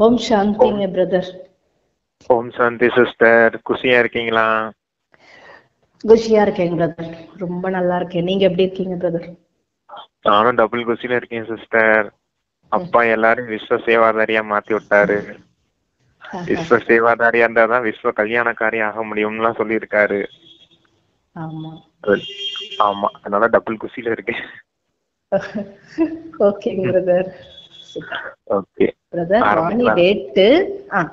ஓம் சாந்திங்க brother. ஓம் சாந்தி sister. குஷியா இருக்கீங்களா? குஷியா இருக்கேன் பிரதர், ரொம்ப நல்லா இருக்கேன். நீங்க எப்படி இருக்கீங்க பிரதர்? நானும் டபுள் குஷியில இருக்கேன் சிஸ்டர். அப்பா எல்லாரும் விஸ்வ சேவாதாரியா மாத்தி விட்டாரு. விஸ்வ சேவாதாரியா இருந்தாதான் விஸ்வ கல்யாணக்காரி ஆக முடியும்லாம் சொல்லியிருக்காரு. ஆமா ஆமா, அதனால டபுள் குஷியில இருக்கேன். ஓகேங்க brother. Okay brother Vani date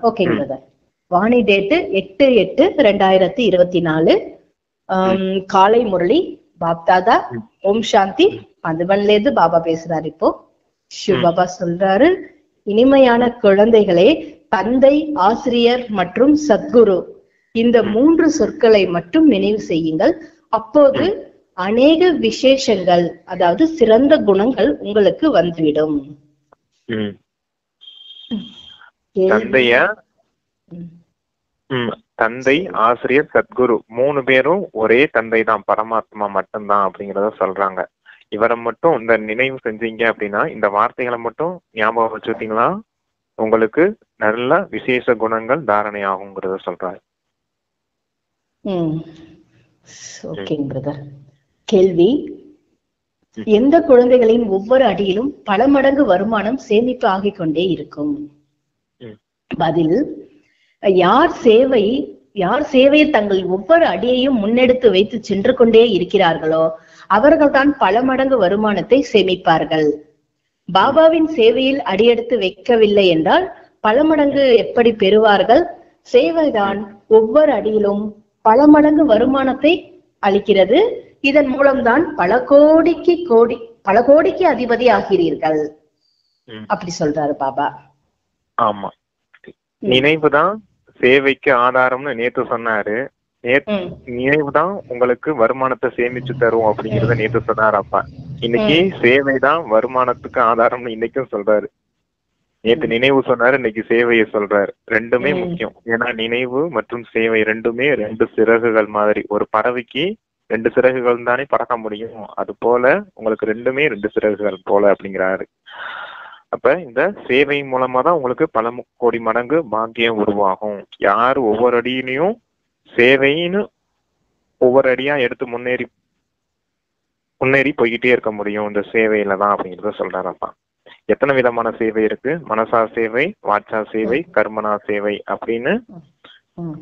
ஓகேங்க பிரதர். வாணி டேட்டு 8/8/2024. காலை முரளி பாப்தாதா ஓம் சாந்தி மதுபன்ல இருந்து பாபா பேசுறாரு. இப்போ சிவ பாபா சொல்றாரு, இனிமையான குழந்தைகளே, தந்தை, ஆசிரியர் மற்றும் சத்குரு இந்த 3 சொற்களை மட்டும் நினைவு செய்யுங்கள். அப்போது அநேக விசேஷங்கள், அதாவது சிறந்த குணங்கள் உங்களுக்கு வந்துவிடும். தந்தை, ஆசிரியர், சத்குரு 3 பேரும் ஒரே தந்தை தான், பரமாத்மா மட்டும்தான் அப்படிங்கறத சொல்றாங்க. இவரை மட்டும் இந்த நினைவு செஞ்சீங்க அப்படின்னா, இந்த வார்த்தைகளை மட்டும் ஞாபகம் வச்சுட்டீங்களா உங்களுக்கு நல்ல விசேஷ குணங்கள் தாரணை ஆகுங்கிறத சொல்றாரு. ஓகேங்க பிரதர். கேள்வி: எந்த குழந்தைகளின் ஒவ்வொரு அடியிலும் பல மடங்கு வருமானம் சேமிப்பு ஆகிக் கொண்டே இருக்கும்? பதில்: யார் சேவையை தங்கள் ஒவ்வொரு அடியையும் முன்னெடுத்து வைத்து சென்று கொண்டே இருக்கிறார்களோ அவர்கள்தான் பல மடங்கு வருமானத்தை சேமிப்பார்கள். பாபாவின் சேவையில் அடியெடுத்து வைக்கவில்லை என்றால் பல மடங்கு எப்படி பெறுவார்கள்? சேவைதான் ஒவ்வொரு அடியிலும் பல மடங்கு வருமானத்தை அளிக்கிறது. இதன் மூலம்தான் பல கோடிக்கு அதிபதி ஆகிறீர்கள். அப்படி சொல்றாரு பாபா. ஆமா, நினைவுதான் சேவைக்கு ஆதாரம்னு நேத்து சொன்னாரு. நினைவுதான் உங்களுக்கு வருமானத்தை சேமிச்சு தரும் அப்படிங்கறத நேத்து சொன்னாரு அப்பா. இன்னைக்கு சேவைதான் வருமானத்துக்கு ஆதாரம்னு இன்னைக்கும் சொல்றாரு. நேத்து நினைவு சொன்னாரு, இன்னைக்கு சேவையை சொல்றாரு. ரெண்டுமே முக்கியம். ஏன்னா நினைவு மற்றும் சேவை ரெண்டுமே 2 சிறகுகள் மாதிரி. ஒரு பறவைக்கு 2 சிறகுகள் தானே பறக்க முடியும், அது போல உங்களுக்கு ரெண்டுமே 2 சிறகுகள் போல அப்படிங்கிறாரு. அப்ப இந்த சேவை மூலமா தான் உங்களுக்கு பல கோடி மடங்கு பாக்கியம் உருவாகும். யாரு ஒவ்வொரு அடியிலையும் சேவைன்னு ஒவ்வொரு அடியா எடுத்து முன்னேறி போய்கிட்டே இருக்க முடியும் இந்த சேவையில தான் அப்படிங்கிறத சொல்றாரப்பா. எத்தனை விதமான சேவை இருக்கு? மனசா சேவை, வாச்சா சேவை, கர்மனா சேவை அப்படின்னு,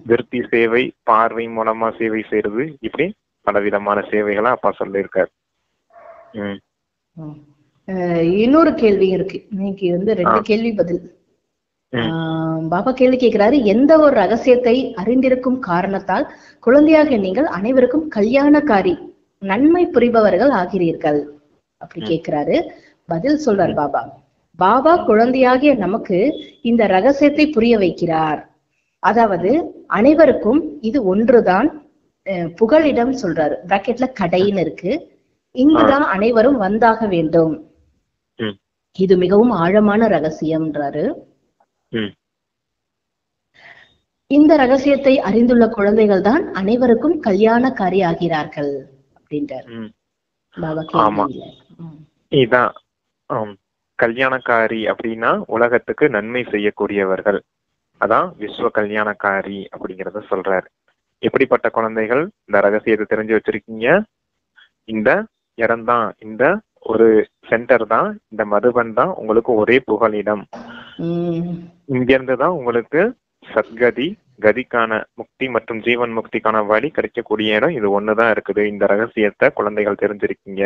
விருத்தி சேவை, பார்வை மூலமா சேவை செய்யறது, இப்படி பல விதமான சேவைகளா அப்பா சொல்லியிருக்காரு. இன்னொரு கேள்வி இருக்கு. இன்னைக்கு 2 கேள்வி பதில். பாபா கேள்வி கேட்கிறாரு, எந்த ஒரு ரகசியத்தை அறிந்திருக்கும் காரணத்தால் குழந்தையாக நீங்கள் அனைவருக்கும் கல்யாணக்காரி, நன்மை புரிபவர்கள் ஆகிறீர்கள்? அப்படி கேட்கிறாரு. பதில் சொல்றார் பாபா. பாபா குழந்தையாகிய நமக்கு இந்த ரகசியத்தை புரிய வைக்கிறார். அதாவது அனைவருக்கும் இது ஒன்றுதான் புகலிடம் சொல்றாரு. பிராக்கெட்ல கடைன்னு இருக்கு. இங்குதான் அனைவரும் வந்தாக வேண்டும். இது மிகவும் ஆழமான ரகசியம்ன்றாரு. இந்த ரகசியத்தை அறிந்துள்ள குழந்தைகள் தான் அனைவருக்கும் கல்யாணக்காரி ஆகிறார்கள் அப்படின்றார் பாபா. இதான் கல்யாணக்காரி அப்படின்னா உலகத்துக்கு நன்மை செய்யக்கூடியவர்கள். அதான் விஸ்வ கல்யாணக்காரி அப்படிங்கறத சொல்றாரு. எப்படிப்பட்ட குழந்தைகள் இந்த ரகசியத்தை தெரிஞ்சு வச்சிருக்கீங்க? இந்த இடம் தான், இந்த ஒரு சென்டர் தான், இந்த மதுபன் தான் உங்களுக்கு ஒரே புகலிடம். இங்க இருந்துதான் உங்களுக்கு சத்கதி, கதிக்கான முக்தி மற்றும் ஜீவன் முக்திக்கான வழி கிடைக்கக்கூடிய இடம் இது ஒண்ணுதான் இருக்குது. இந்த ரகசியத்தை குழந்தைகள் தெரிஞ்சிருக்கீங்க.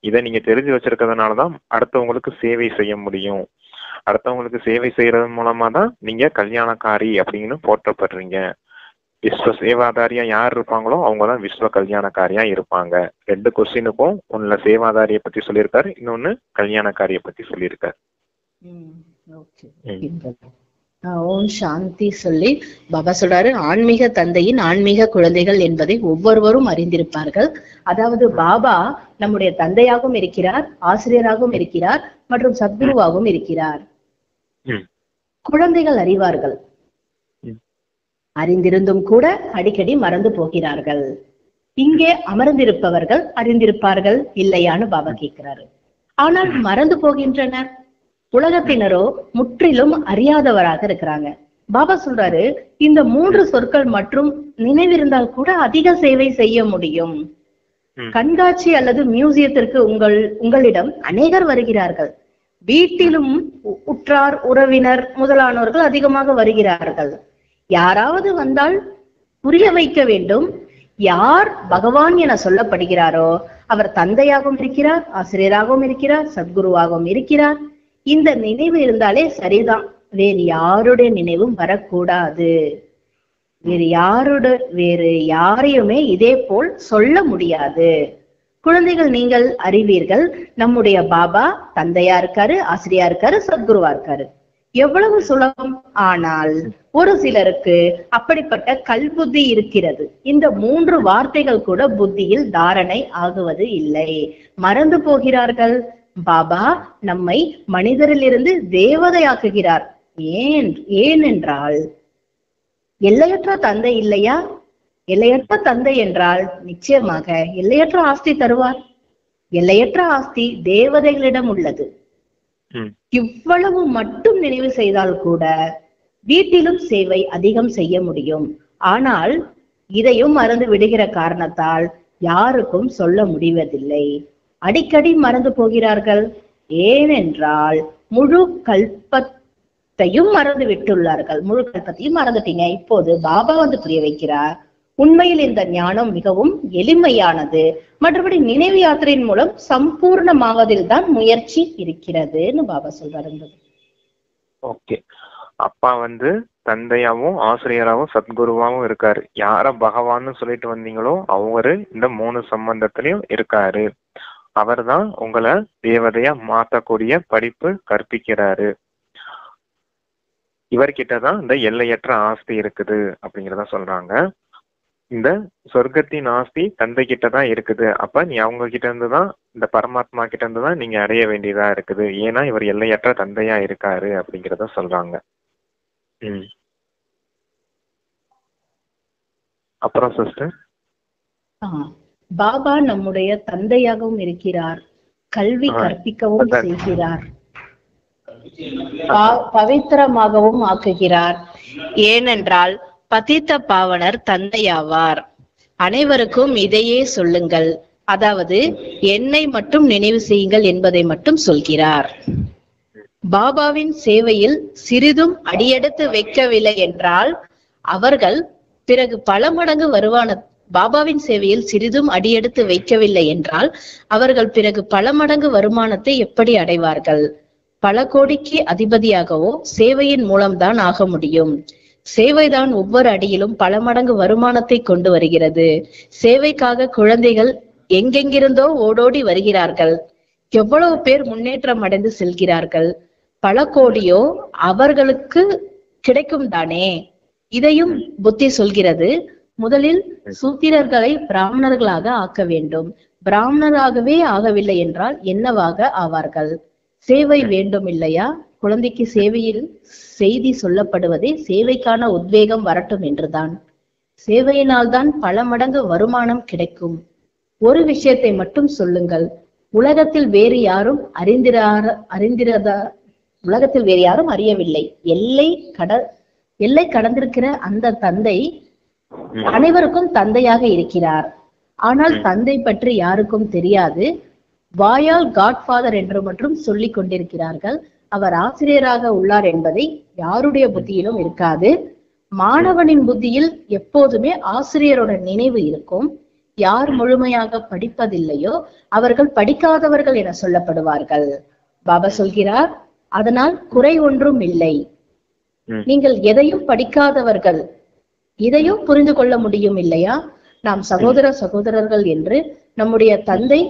இதை நீங்க தெரிஞ்சு வச்சிருக்கிறதுனாலதான் அடுத்தவங்களுக்கு சேவை செய்ய முடியும். அடுத்தவங்களுக்கு சேவை செய்யறது மூலமா தான் நீங்க கல்யாணக்காரி அப்படின்னு போற்றப்படுறீங்க. விஸ்வ சேவாதாரியா யார் இருப்பாங்களோ அவங்கதான் விஸ்வ கல்யாணக்காரியா இருப்பாங்க. 2 கொஸ்டினுக்கும் ஒண்ணுல சேவாதாரிய பத்தி சொல்லியிருக்காரு, இன்னொன்னு கல்யாணக்காரிய பத்தி சொல்லியிருக்காரு. ஓம் சாந்தி சொல்லி பாபா சொல்றாரு, ஆன்மீக தந்தையின் ஆன்மீக குழந்தைகள் என்பதை ஒவ்வொருவரும் அறிந்திருப்பார்கள். அதாவது பாபா நம்முடைய தந்தையாகவும் இருக்கிறார், ஆசிரியராகவும் இருக்கிறார் மற்றும் சத்குருவாகவும் இருக்கிறார். குழந்தைகள் அறிவார்கள், அறிந்திருந்தும் கூட அடிக்கடி மறந்து போகிறார்கள். இங்கே அமர்ந்திருப்பவர்கள் அறிந்திருப்பார்கள் இல்லையான்னு பாபா கேட்கிறாரு. ஆனால் மறந்து போகின்றனர். உலகத்தினரோ முற்றிலும் அறியாதவராக இருக்கிறாங்க. பாபா சொல்றாரு, இந்த 3 சொற்கள் மற்றும் நினைவிருந்தால் கூட அதிக சேவை செய்ய முடியும். கண்காட்சி அல்லது மியூசியத்திற்கு உங்களிடம் அநேகர் வருகிறார்கள். வீட்டிலும் உற்றார் உறவினர் முதலானோர்கள் அதிகமாக வருகிறார்கள். யாராவது வந்தால் புரிய வைக்க வேண்டும். யார் பகவான் என சொல்லப்படுகிறாரோ அவர் தந்தையாகவும் இருக்கிறார், ஆசிரியராகவும் இருக்கிறார், சத்குருவாகவும் இருக்கிறார். இந்த நினைவு இருந்தாலே சரிதான். வேறு யாருடைய நினைவும் வரக்கூடாது. வேறு யாரையுமே இதே போல் சொல்ல முடியாது. குழந்தைகள், நீங்கள் அறிவீர்கள், நம்முடைய பாபா தந்தையா இருக்காரு, ஆசிரியா இருக்காரு, சத்குருவா இருக்காரு. எவ்வளவு சுலபம். ஆனால் ஒரு சிலருக்கு அப்படிப்பட்ட கல்புத்தி இருக்கிறது. இந்த 3 வார்த்தைகள் கூட புத்தியில் தாரணை ஆகுவது இல்லை, மறந்து போகிறார்கள். பாபா நம்மை மனிதரிலிருந்து தேவதையாக்குகிறார். ஏனென்றால் எல்லையற்ற தந்தை இல்லையா? எல்லையற்ற தந்தை என்றால் நிச்சயமாக எல்லையற்ற ஆஸ்தி தருவார். எல்லையற்ற ஆஸ்தி தேவதைகளிடம் உள்ளது. இவ்வளவு மட்டும் நினைவு செய்தால் கூட வீட்டிலும் சேவை அதிகம் செய்ய முடியும். ஆனால் இதையும் மறந்து விடுகிற காரணத்தால் யாருக்கும் சொல்ல முடிவதில்லை. அடிக்கடி மறந்து போகிறார்கள். ஏனென்றால் முழு கல்பத்தையும் மறந்து விட்டுள்ளார்கள். முழு கல்பத்தையும் மறந்துட்டீங்க. இப்போது பாபா வந்து புரிய வைக்கிறார், உண்மையில் இந்த ஞானம் மிகவும் எளிமையானது. மற்றபடி நினைவு யாத்திரையின் மூலம் சம்பூர்ணமாவதில் தான் முயற்சி இருக்கிறதுன்னு பாபா சொல்றாரு. ஓகே, அப்பா வந்து தந்தையாவும் ஆசிரியராகவும் சத்குருவாவும் இருக்காரு. யார பகவான்னு சொல்லிட்டு வந்தீங்களோ அவரு இந்த 3 சம்பந்தத்திலையும் இருக்காரு. அவர் தான் உங்களை தேவதையா மாத்தக்கூடிய படிப்பு கற்பிக்கிறாரு. இவர்கிட்டதான் இந்த எல்லையற்ற ஆஸ்தி இருக்குது அப்படிங்கிறத சொல்றாங்க. இந்த சொர்க்கத்தின் ஆஸ்தி தந்தை கிட்டதான் இருக்குது. அப்ப நீ அவங்க கிட்ட இருந்துதான், இந்த பரமாத்மா கிட்ட இருந்துதான் நீங்க அடைய வேண்டியதா இருக்குது. ஏன்னா இவர் எல்லையற்ற தந்தையா இருக்காரு அப்படிங்கிறத சொல்றாங்க. அப்புறம் சிஸ்டர், பாபா நம்முடைய தந்தையாகவும் இருக்கிறார், கல்வி கற்பிக்கவும் செய்கிறார், பவித்திரமாகவும் ஆக்குகிறார். ஏனென்றால் பதித்த பாவனர் தந்தையாவார். அனைவருக்கும் இதையே சொல்லுங்கள், அதாவது என்னை மட்டும் நினைவு செய்யுங்கள் என்பதை மட்டும் சொல்கிறார். பாபாவின் சேவையில் சிறிதும் அடியெடுத்து வைக்கவில்லை என்றால் அவர்கள் பிறகு பல மடங்கு பாபாவின் சேவையில் சிறிதும் அடியெடுத்து வைக்கவில்லை என்றால் அவர்கள் பிறகு பல மடங்கு வருமானத்தை எப்படி அடைவார்கள்? பல கோடிக்கு அதிபதியாகவோ சேவையின் மூலம்தான் ஆக முடியும். சேவைதான் ஒவ்வொரு அடியிலும் பல மடங்கு வருமானத்தை கொண்டு வருகிறது. சேவைக்காக குழந்தைகள் எங்கெங்கிருந்தோ ஓடோடி வருகிறார்கள். எவ்வளவு பேர் முன்னேற்றம் அடைந்து செல்கிறார்கள். பல கோடியோ அவர்களுக்கு கிடைக்கும் தானே. இதையும் புத்தி சொல்கிறது. முதலில் சூத்திரர்களை பிராமணர்களாக ஆக்க வேண்டும். பிராமணராகவே ஆகவில்லை என்றால் என்னவாக ஆவார்கள்? சேவை வேண்டும் இல்லையா? குழந்தைக்கு சேவையில் செய்தி சொல்லப்படுவதே சேவைக்கான உத்வேகம் வரட்டும் என்றுதான். சேவையினால் தான் பல மடங்கு வருமானம் கிடைக்கும். ஒரு விஷயத்தை மட்டும் சொல்லுங்கள், உலகத்தில் வேறு யாரும் உலகத்தில் வேறு யாரும் அறியவில்லை. எல்லை கடந்திருக்கிற அந்த தந்தை அனைவருக்கும் தந்தையாக இருக்கிறார். ஆனால் தந்தை பற்றி யாருக்கும் தெரியாது. வாயால் காட்ஃபாதர் என்று மட்டும் சொல்லிக் கொண்டிருக்கிறார்கள். அவர் ஆசிரியராக உள்ளார் என்பதை யாருடைய புத்தியிலும் இருக்காது. மாணவனின் புத்தியில் எப்போதுமே ஆசிரியரோட நினைவு இருக்கும். யார் முழுமையாக படிப்பதில்லையோ அவர்கள் படிக்காதவர்கள் என சொல்லப்படுவார்கள். பாபா சொல்கிறார், அதனால் குறை ஒன்றும் இல்லை. நீங்கள் எதையும் படிக்காதவர்கள், இதையும் புரிந்து கொள்ள முடியும் இல்லையா? நாம் சகோதரர்கள் என்று நம்முடைய தந்தை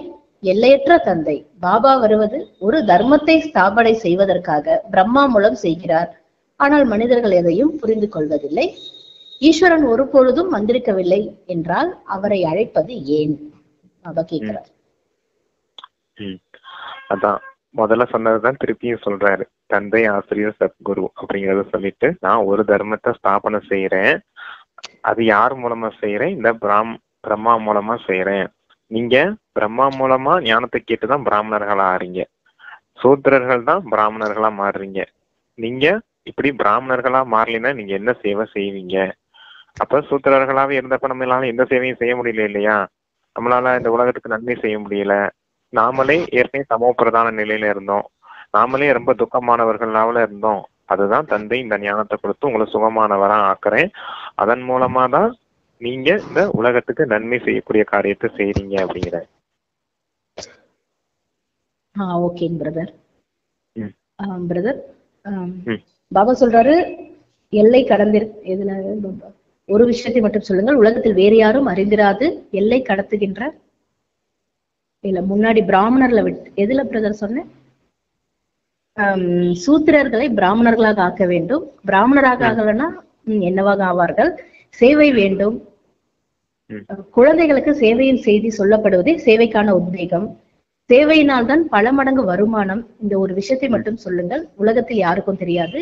எல்லையற்ற தந்தை. பாபா வருவது ஒரு தர்மத்தை ஸ்தாபனை செய்வதற்காக பிரம்மா மூலம் செய்கிறார். ஆனால் மனிதர்கள் எதையும் புரிந்து கொள்வதில்லை. ஈஸ்வரன் ஒரு பொழுதும் வந்திருக்கவில்லை என்றால் அவரை அழைப்பது ஏன்? பாபா கேட்கிறார். அதான் முதல்ல சொன்னதுதான் திருப்பியும் சொல்றாரு. தந்தை, ஆசிரியர், சத்குரு அப்படிங்கறத சொல்லிட்டு நான் ஒரு தர்மத்தை ஸ்தாபனை செய்யறேன். அது யார் மூலமா செய்யறேன்? இந்த பிரம்மா மூலமா செய்யறேன். நீங்க பிரம்மா மூலமா ஞானத்தை கேட்டுதான் பிராமணர்களா ஆறீங்க. சூத்திரர்கள் தான் பிராமணர்களா மாறுறீங்க. நீங்க இப்படி பிராமணர்களா மாறலைன்னா நீங்க என்ன சேவை செய்வீங்க? அப்ப சூத்திரர்களாவே இருந்தப்ப நம்மளால எந்த சேவையும் செய்ய முடியல இல்லையா? நம்மளால இந்த உலகத்துக்கு நன்மை செய்ய முடியல. நாமளே ஏற்கனவே சமூக பிரதான நிலையில இருந்தோம். நாமளே ரொம்ப துக்கமானவர்களாவில் இருந்தோம். அதுதான் தந்தை இந்த ஞானத்தை கொடுத்து உங்களை சுகமானவரா ஆக்குறேன். அதன் மூலமா தான் நீங்க இந்த உலகத்துக்கு நன்மை செய்யக்கூடிய காரியத்தை செய்றீங்க அப்படிங்கிற. ஓகேங்க பிரதர். பிரதர், பாபா சொல்றாரு எல்லை எதுல ஒரு விஷயத்தை மட்டும் சொல்லுங்கள், உலகத்தில் வேறு யாரும் அறிந்திராது எல்லை கடத்துகின்ற இல்ல முன்னாடி பிராமணர்ல விட்டு எதுல பிரதர் சொன்னேன்? சூத்திரர்களை பிராமணர்களாக ஆக்க வேண்டும். பிராமணராக ஆகலன்னா என்னவாக ஆவார்கள்? சேவை வேண்டும். குழந்தைகளுக்கு சேவையின் செய்தி சொல்லப்படுவதே சேவைக்கான உத்வேகம். சேவையினால் தான் பல மடங்கு வருமானம். இந்த ஒரு விஷயத்தை மட்டும் சொல்லுங்கள், உலகத்தில் யாருக்கும் தெரியாது.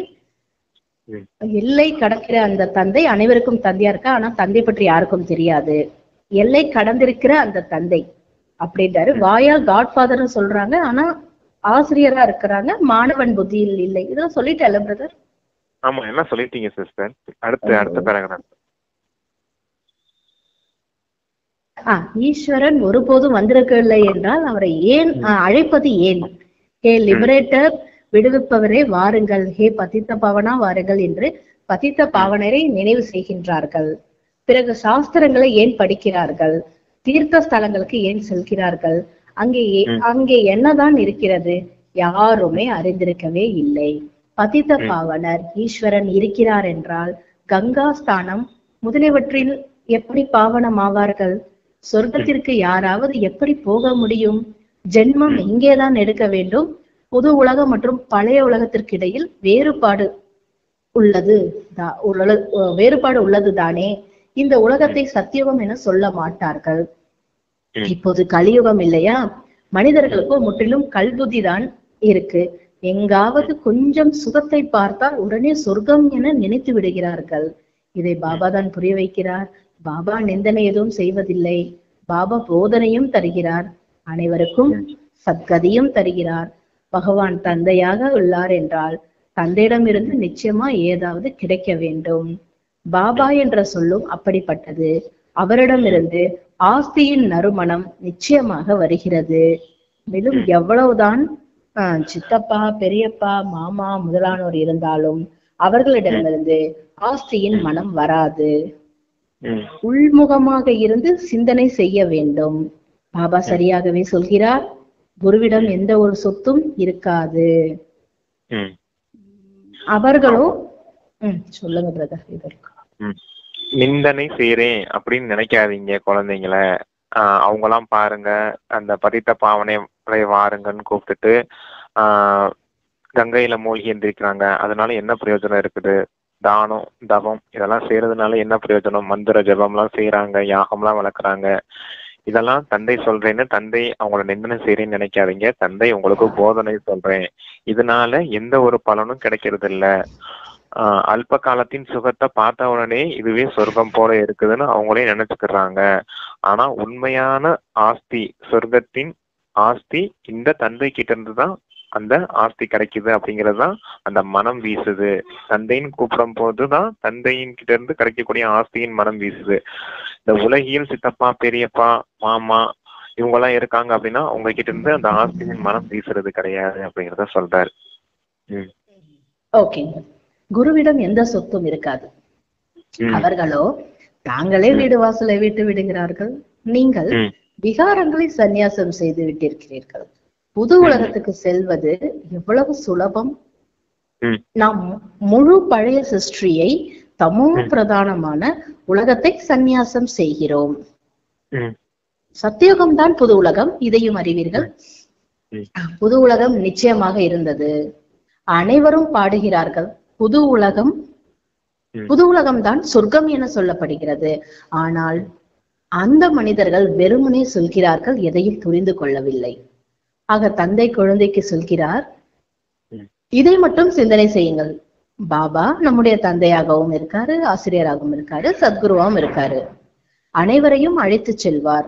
எல்லை கடக்கிற அந்த தந்தை அனைவருக்கும் தந்தையா இருக்கா, ஆனா தந்தை பற்றி யாருக்கும் தெரியாது. எல்லை கடந்திருக்கிற அந்த தந்தை அப்படின்றாரு. வாயால் காட்ஃபாதர்னு சொல்றாங்க, ஆனா ஆசிரியரா இருக்கிறாங்க, மாணவன் புத்தியில் இல்லை. இதெல்லாம் சொல்லிட்டேன் பிரதர். ஆமா, என்ன சொல்லிட்டீங்க சிஸ்டர். அடுத்த பேராகிராஃப். ஈஸ்வரன் ஒருபோதும் வந்திருக்கவில்லை என்றால் அவரை ஏன் அழைப்பது ஏன்? ஹே லிபரேட்டர், விடுவிப்பவரே வாருங்கள், ஹே பதித்த பாவனா வாருங்கள் என்று பதித்த பாவனரை நினைவு செய்கின்றார்கள். பிறகு சாஸ்திரங்களை ஏன் படிக்கிறார்கள்? தீர்த்த ஸ்தலங்களுக்கு ஏன் செல்கிறார்கள்? அங்கே என்னதான் இருக்கிறது? யாருமே அறிந்திருக்கவே இல்லை. பதித்த பாவனர் ஈஸ்வரன் இருக்கிறார் என்றால் கங்கா ஸ்தானம் முதலியவற்றில் எப்படி பாவனம் ஆவார்கள்? சொர்க்கத்திற்கு யாராவது எப்படி போக முடியும்? ஜென்மம் எங்கேதான் எடுக்க வேண்டும்? புது உலகம் மற்றும் பழைய உலகத்திற்கு இடையில் வேறுபாடு உள்ளது தானே. இந்த உலகத்தை சத்தியுகம் என சொல்ல மாட்டார்கள். இப்போது கலியுகம் இல்லையா? மனிதர்களுக்கு முற்றிலும் கல்புத்தி தான் இருக்கு. எங்காவது கொஞ்சம் சுகத்தை பார்த்தால் உடனே சொர்க்கம் என நினைத்து விடுகிறார்கள். இதை பாபா தான் புரிய வைக்கிறார். பாபா நிந்தனை எதுவும் செய்வதில்லை. பாபா போதனையும் தருகிறார், அனைவருக்கும் சத்கதியும் தருகிறார். பகவான் தந்தையாக உள்ளார் என்றால் தந்தையிடமிருந்து நிச்சயமா ஏதாவது கிடைக்க வேண்டும். பாபா என்ற சொல்லும் அப்படிப்பட்டது. அவரிடமிருந்து ஆஸ்தியின் நறுமணம் நிச்சயமாக வருகிறது. மேலும் எவ்வளவுதான் சித்தப்பா, பெரியப்பா, மாமா முதலானோர் இருந்தாலும் அவர்களிடமிருந்து ஆஸ்தியின் மனம் வராது. உள்முகமாக இருந்து சிந்தனை செய்ய வேண்டும். பாபா சரியாகவே சொல்கிறார், குருவிடம் எந்த ஒரு சொத்தும் இருக்காது. அவர்களோ சொல்லுங்க பிரதர். இதற்கு நிந்தனை செய்யறேன் அப்படின்னு நினைக்காதீங்க குழந்தைங்கள. அவங்கெல்லாம் பாருங்க, அந்த பதித்த பாவனை வாருங்கன்னு கூப்பிட்டுட்டு கங்கையில மூழ்கி எந்திரிக்கிறாங்க. அதனால என்ன பிரயோஜனம் இருக்குது? தானம், தவம் இதெல்லாம் செய்யறதுனால என்ன பிரயோஜனம்? மந்திர ஜபம்லாம் செய்யறாங்க, யாகம்லாம் வளர்க்குறாங்க. இதெல்லாம் தந்தை சொல்றேன்னு தந்தை அவங்கள நிந்தனை செய்யறேன்னு நினைக்காதீங்க. தந்தை உங்களுக்கு போதனை சொல்றேன். இதனால எந்த ஒரு பலனும் கிடைக்கிறது இல்ல. அல்ப காலத்தின் சுகத்தை பார்த்த உடனே இதுவே சொர்க்கம் போல இருக்குதுன்னு அவங்களே நினைச்சுக்கிறாங்க. ஆனா உண்மையான ஆஸ்தி, சொர்க்கத்தின் ஆஸ்தி இந்த தந்தை கிட்ட இருந்துதான் அந்த ஆஸ்தி கிடைக்குது அப்படிங்கறதுதான் அந்த மனம் வீசுது. தந்தைன்னு கூப்பிடும் போதுதான் தந்தையின் கிட்ட இருந்து கிடைக்கக்கூடிய ஆஸ்தியின் மனம் வீசுது. இந்த உலகியல் சித்தப்பா, பெரியப்பா, மாமா இவங்கெல்லாம் இருக்காங்க அப்படின்னா அவங்க கிட்ட இருந்து அந்த ஆஸ்தியின் மனம் வீசுறது கிடையாது அப்படிங்கிறத சொல்றாரு. ஓகே. குருவிடம் எந்த சொத்தும் இருக்காது. அவர்களோ தாங்களே வீடு வாசலை விட்டு விடுகிறார்கள். நீங்கள் விகாரங்களை சந்நியாசம் செய்து விட்டிருக்கிறீர்கள். புது உலகத்துக்கு செல்வது எவ்வளவு சுலபம்! நாம் முழு பழைய சிருஷ்டியை தமோ பிரதானமான உலகத்தை சந்நியாசம் செய்கிறோம். சத்தியுகம் தான் புது உலகம், இதையும் அறிவீர்கள். புது உலகம் நிச்சயமாக இருந்தது. அனைவரும் பாடுகிறார்கள் புது உலகம் தான் சொர்க்கம் என சொல்லப்படுகிறது. ஆனால் அந்த மனிதர்கள் வெறுமனே சொல்கிறார்கள், எதையும் புரிந்து கொள்ளவில்லை. ஆக தந்தை குழந்தைக்கு சொல்கிறார், இதை மட்டும் சிந்தனை செய்யுங்கள். பாபா நம்முடைய தந்தையாகவும் இருக்காரு, ஆசிரியராகவும் இருக்காரு, சத்குருவாகவும் இருக்காரு. அனைவரையும் அழைத்து செல்வார்.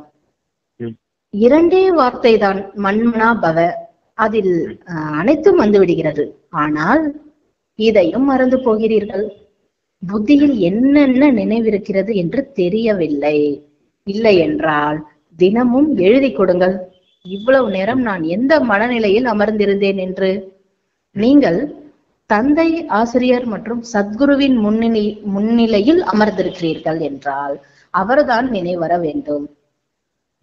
இரண்டே வார்த்தை தான், மன்மனா பவ. அதில் அனைத்தும் வந்து விடுகிறது. ஆனால் இதையும் மறந்து போகிறீர்கள். புத்தியில் என்னென்ன நினைவிருக்கிறது என்று தெரியவில்லை. இல்லை என்றால் தினமும் எழுதி கொடுங்கள், இவ்வளவு நேரம் நான் எந்த மனநிலையில் அமர்ந்திருந்தேன் என்று. நீங்கள் தந்தை, ஆசிரியர் மற்றும் சத்குருவின் முன்னிலையில் அமர்ந்திருக்கிறீர்கள் என்றால் அவர்தான் நினைவர வேண்டும்.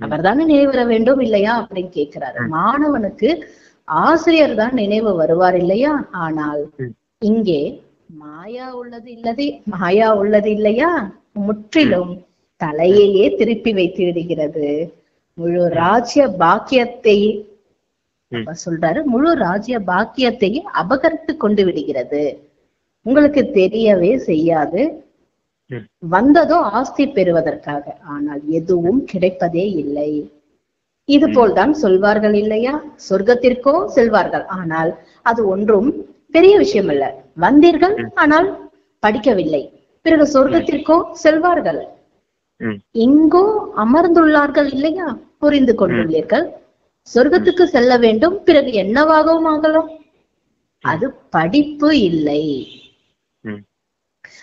அவர்தான் நினைவு வர வேண்டும் இல்லையா அப்படின்னு கேட்கிறாரு. மாணவனுக்கு ஆசிரியர் தான் நினைவு வருவார் இல்லையா? ஆனால் இங்கே மாயா உள்ளது இல்லையா? முற்றிலும் தலையையே திருப்பி வைத்து விடுகிறது. முழு ராஜ்ய பாக்கியத்தை சொல்றாரு, முழு ராஜ்ய பாக்கியத்தையே அபகரித்து கொண்டு விடுகிறது. உங்களுக்கு தெரியவே செய்யாது. வந்ததோ ஆஸ்தி பெறுவதற்காக, ஆனால் எதுவும் கிடைப்பதே இல்லை. இது போல்தான் சொல்வார்கள் இல்லையா? சொர்க்கத்திற்கோ செல்வார்கள், ஆனால் அது ஒன்றும் பெரிய விஷயம் அல்ல. வந்தீர்கள் ஆனால் படிக்கவில்லை, பிறகு சொர்க்கத்திற்கோ செல்வார்கள். இங்கோ அமர்ந்துள்ளார்கள் இல்லையா? புரிந்து கொண்டுள்ளீர்கள். சொர்க்கத்துக்கு செல்ல வேண்டும், பிறகு என்னவாகவும் ஆகலாம். அது படிப்பு இல்லை.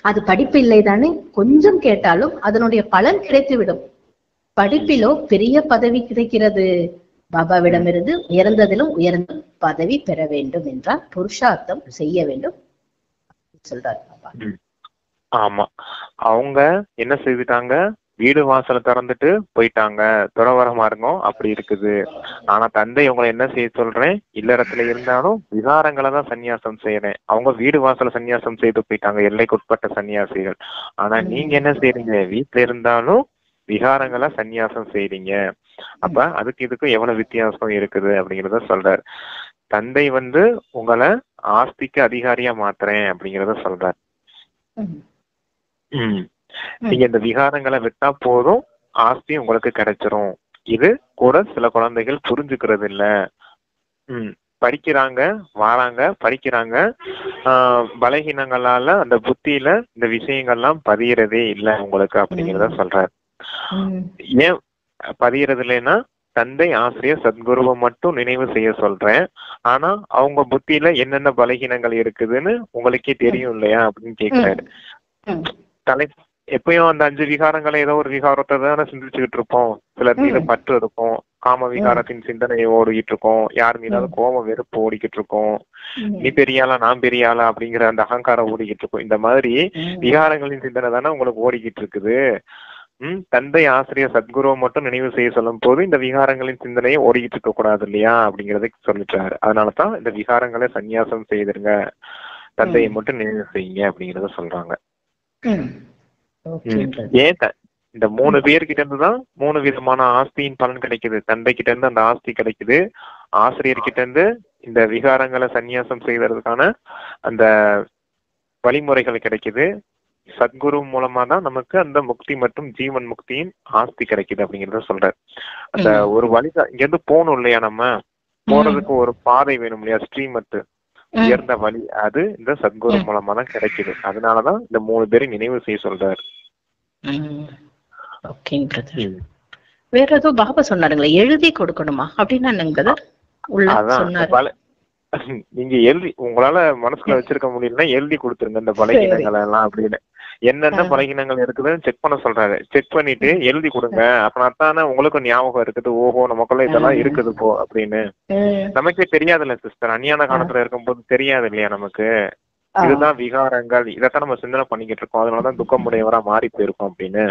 அது படிப்பு இல்லை தானே? கொஞ்சம் கேட்டாலும் அதனுடைய பலன் கிடைத்துவிடும். படிப்பிலோ பெரிய பதவி கிடைக்கிறது. பாபாவிடமிருந்து உயர்ந்ததிலும் உயர்ந்த பதவி பெற வேண்டும் என்றால் புருஷார்த்தம் செய்ய வேண்டும் சொல்றாரு பாபா. ஆமா, அவங்க என்ன செய்துட்டாங்க? வீடு வாசலை திறந்துட்டு போயிட்டாங்க, துறவரமா இருந்தோம் அப்படி இருக்குது. ஆனா தந்தை உங்களை என்ன செய்ய சொல்றேன், இல்லறத்துல இருந்தாலும் விகாரங்களை தான் சன்னியாசம் செய்யறேன். அவங்க வீடு வாசல சன்னியாசம் செய்து போயிட்டாங்க, எல்லைக்குட்பட்ட சன்னியாசிகள். ஆனா நீங்க என்ன செய்றீங்க? வீட்டுல இருந்தாலும் விகாரங்களை சன்னியாசம் செய்றீங்க. அப்ப அதுக்கு இதுக்கும் எவ்வளவு வித்தியாசம் இருக்குது அப்படிங்கறத சொல்றாரு. தந்தை உங்களை ஆஸ்திக்கு அதிகாரியா மாத்துறேன் அப்படிங்கறத சொல்றாரு. நீங்க இந்த விகாரங்களை விட்டா போதும், ஆஸ்தி உங்களுக்கு கிடைச்சிரும். இது கூட சில குழந்தைகள் புரிஞ்சுக்கிறது இல்ல. படிக்கிறாங்க, வாராங்க, படிக்கிறாங்க, பலகீனங்களால அந்த புத்தியில இந்த விஷயங்கள்லாம் பதியறதே இல்லை உங்களுக்கு அப்படிங்கிறத சொல்றாரு. ஏன் பதியறது இல்லைன்னா, தந்தை, ஆசிரியர், சத்குருவை மட்டும் நினைவு செய்ய சொல்றேன். ஆனா அவங்க புத்தியில என்னென்ன பலகீனங்கள் இருக்குதுன்னு உங்களுக்கே தெரியும் இல்லையா அப்படின்னு கேட்கிறாரு. எப்பயும் அந்த 5 விகாரங்களை ஏதோ ஒரு விகாரத்தை தானே சிந்திச்சுக்கிட்டு இருப்போம். சிலர் மீது பற்று இருக்கும், காம விகாரத்தின் சிந்தனையை ஓடிக்கிட்டு இருக்கோம், யார் மீதாவது கோப வெறுப்பு ஓடிக்கிட்டு இருக்கோம், நீ பெரியாளா நான் பெரியாளா அப்படிங்கிற அந்த அகங்காரம் ஓடிக்கிட்டு இருக்கும். இந்த மாதிரி விகாரங்களின் சிந்தனை தானே உங்களுக்கு ஓடிக்கிட்டு இருக்குது. தந்தை, ஆசிரியர், சத்குருவை மட்டும் நினைவு செய்ய சொல்லும் போது இந்த விகாரங்களின் சிந்தனையை ஓடிக்கிட்டு இருக்க கூடாது இல்லையா அப்படிங்கறத சொல்லிட்டாரு. அதனாலதான் இந்த விகாரங்களை சன்னியாசம் செய்திருங்க, தந்தையை மட்டும் நினைவு செய்யுங்க அப்படிங்கறத சொல்றாங்க. ஏன் இந்த 3 பேர்கிட்ட இருந்துதான் 3 விதமான ஆஸ்தியின் பலன் கிடைக்குது. தந்தை கிட்ட இருந்து அந்த ஆஸ்தி கிடைக்குது, ஆசிரியர் கிட்ட இருந்து இந்த விகாரங்களை சன்னியாசம் செய்வதற்கான அந்த வழிமுறைகள் கிடைக்குது, சத்குரு மூலமா தான் நமக்கு அந்த முக்தி மற்றும் ஜீவன் முக்தியின் ஆஸ்தி கிடைக்குது அப்படிங்கறத சொல்றாரு. அந்த ஒரு வழிதான் இங்க இருந்து போகணும் இல்லையா, நம்ம போறதுக்கு ஒரு பாதை வேணும் இல்லையா, ஸ்ரீமத் உயர்ந்த வழி, அது இந்த சத்குரு மூலமா தான் கிடைக்குது. அதனாலதான் இந்த 3 பேரும் நினைவு செய்ய சொல்றாரு. வேற ஏதோ பாபா சொன்னாருங்களா, எழுதி கொடுக்கணுமா அப்படின்னா? நீங்க எழுதி உங்களால மனசுக்குள்ள வச்சிருக்க முடியலன்னா எழுதி கொடுத்துருங்க இந்த பலகீனங்கள் எல்லாம் அப்படின்னு. என்னென்ன பலகீனங்கள் இருக்குதுன்னு செக் பண்ண சொல்றாரு. செக் பண்ணிட்டு எழுதி கொடுங்க. அப்பதானே உங்களுக்கும் ஞாபகம் இருக்குது, ஓஹோ நமக்குள்ள இதெல்லாம் இருக்குது போ அப்படின்னு. நமக்கே தெரியாதுல்ல சிஸ்டர், அஞ்ஞான காலத்துல இருக்கும்போது தெரியாது இல்லையா நமக்கு. இதுதான் விகாரங்கள், இதைத்தான் நம்ம சிந்தனை பண்ணிக்கிட்டு இருக்கோம், அதனாலதான் துக்கமுடையவரா மாறி போயிருக்கோம் அப்படின்னு.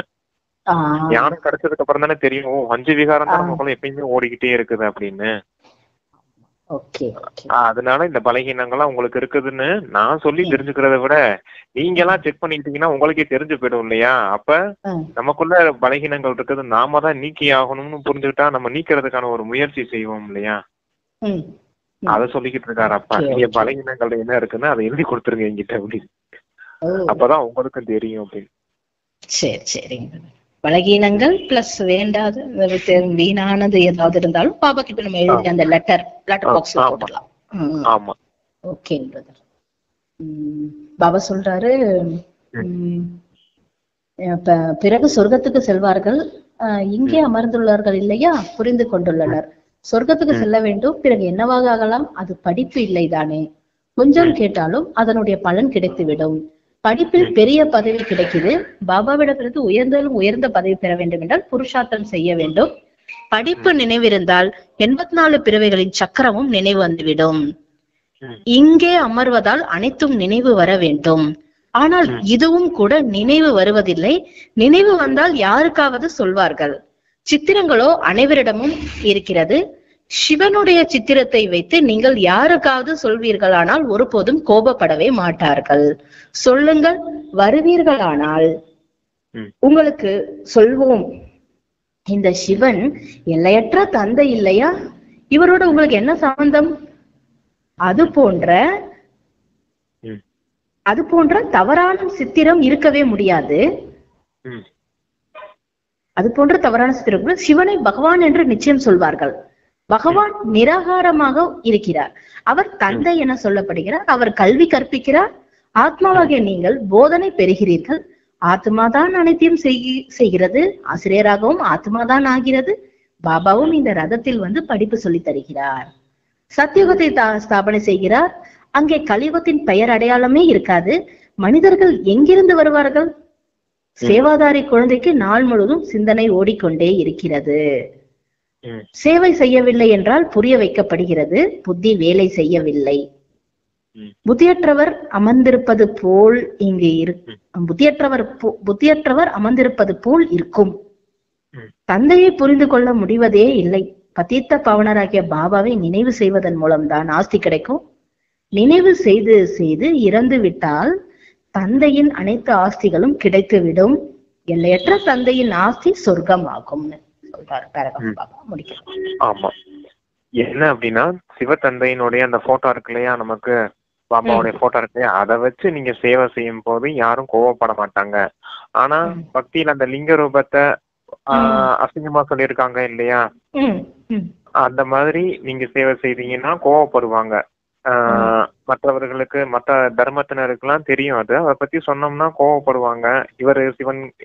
ஞானம் கிடைச்சதுக்கு அப்புறம் தானே தெரியும் 5 விகாரம் தான் நமக்குள்ள எப்பயுமே ஓடிக்கிட்டே இருக்குது அப்படின்னு. அதனால இந்த பலகீனங்கள்லாம் உங்களுக்கு இருக்குதுன்னு நான் சொல்லி தெரிஞ்சுக்கிறத விட நீங்க எல்லாம் செக் பண்ணிக்கிட்டீங்கன்னா உங்களுக்கே தெரிஞ்சு போயிடும் இல்லையா. அப்ப நமக்குள்ள பலகீனங்கள் இருக்குது, நாம தான் நீக்கி ஆகணும்னு புரிஞ்சுக்கிட்டா நம்ம நீக்கிறதுக்கான ஒரு முயற்சி செய்வோம் இல்லையா. அத சொல்லிக்கிட்டு இருக்காரு அப்பா. நீங்க பலகீனங்கள் என்ன இருக்குன்னு அதை எழுதி கொடுத்துருங்க என்கிட்ட அப்படின்னு. அப்பதான் உங்களுக்கும் தெரியும் அப்படின்னு. சரி சரிங்க. பலகீனங்கள் பிளஸ் வேண்டாது வீணானது ஏதாவது இருந்தாலும் பாபா கிட்ட நம்ம எழுதி அந்த லெட்டர் பாக்ஸ்ல போடலாம். ஆமா, ஓகே பிரதர். பாபா சொல்றாரு, பிறகு சொர்க்கத்துக்கு செல்வார்கள், இங்கே அமர்ந்துள்ளார்கள் இல்லையா, புரிந்து கொண்டுள்ளனர். சொர்க்கத்துக்கு செல்ல வேண்டும், பிறகு என்னவாக ஆகலாம்? அது படிப்பு இல்லைதானே. கொஞ்சம் கேட்டாலும் அதனுடைய பலன் கிடைத்துவிடும். படிப்பில் பெரிய பதவி கிடைக்குது, பாபாவிடத்திலிருந்து உயர்ந்தாலும் உயர்ந்த பதவி பெற வேண்டும் என்றால் புருஷார்த்தம் செய்ய வேண்டும். படிப்பு நினைவிருந்தால் 84 பிறவைகளின் சக்கரமும் நினைவு வந்துவிடும். இங்கே அமர்வதால் அனைத்தும் நினைவு வர வேண்டும். ஆனால் இதுவும் கூட நினைவு வருவதில்லை. நினைவு வந்தால் யாருக்காவது சொல்வார்கள். சித்திரங்களோ அனைவரிடமும் இருக்கிறது. சிவனுடைய சித்திரத்தை வைத்து நீங்கள் யாருக்காவது சொல்வீர்களானால் ஒருபோதும் கோபப்படவே மாட்டார்கள். சொல்லுங்கள், வருவீர்களானால் உங்களுக்கு சொல்வோம். இந்த சிவன் எல்லையற்ற தந்தை இல்லையா? இவரோட உங்களுக்கு என்ன சம்பந்தம்? அது போன்ற தவறான சித்திரம் இருக்கவே முடியாது. அது போன்ற தவறான சித்திரம் சிவனை பகவான் என்று நிச்சயம் சொல்வார்கள். பகவான் நிராகாரமாக இருக்கிறார். அவர் தந்தை என சொல்லப்படுகிறார். அவர் கல்வி கற்பிக்கிறார். ஆத்மாவாகிய நீங்கள் போதனை பெறுகிறீர்கள். ஆத்மாதான் அனைத்தையும் செய்கிறது. ஆசிரியராகவும் ஆத்மாதான் ஆகிறது. பாபாவும் இந்த ரதத்தில் படிப்பு சொல்லி தருகிறார். சத்தியுகத்தை ஸ்தாபனை செய்கிறார். அங்கே கலியுகத்தின் பெயர் அடையாளமே இருக்காது. மனிதர்கள் எங்கிருந்து வருவார்கள்? சேவாதாரி குழந்தைக்கு நாள் முழுவதும் சிந்தனை ஓடிக்கொண்டே இருக்கிறது. சேவை செய்யவில்லை என்றால் புரிய வைக்கப்படுகிறது. புத்தி வேலை செய்யவில்லை. புத்தியற்றவர் அமர்ந்திருப்பது போல் இங்கு புத்தியற்றவர் அமர்ந்திருப்பது போல் இருக்கும். தந்தையை புரிந்து கொள்ள முடிவதே இல்லை. பதீத்த பாவனராகிய பாபாவை நினைவு செய்வதன் மூலம்தான் ஆஸ்தி கிடைக்கும். நினைவு செய்து செய்து இறந்து விட்டால் தந்தையின் அனைத்து ஆஸ்திகளும் கிடைத்துவிடும். எல்லையற்ற தந்தையின் ஆஸ்தி சொர்க்கம் ஆகும் சொல்றாரு. ஆமா, என்ன அப்படின்னா சிவ தந்தையினுடைய அந்த போட்டோ இருக்கு இல்லையா, நமக்கு பாபாவுடைய போட்டோ இருக்கு இல்லையா, அதை வச்சு நீங்க சேவை செய்யும் போது யாரும் கோவப்பட மாட்டாங்க. ஆனா பக்தியில அந்த லிங்க ரூபத்தை அசிங்கமா சொல்லியிருக்காங்க இல்லையா, அந்த மாதிரி நீங்க சேவை செய்தீங்கன்னா கோவப்படுவாங்க. மற்றவர்களுக்கு மற்ற தர்மத்தினருக்கு எல்லாம் தெரியும். அது அதை பத்தி சொன்னோம்னா கோவப்படுவாங்க.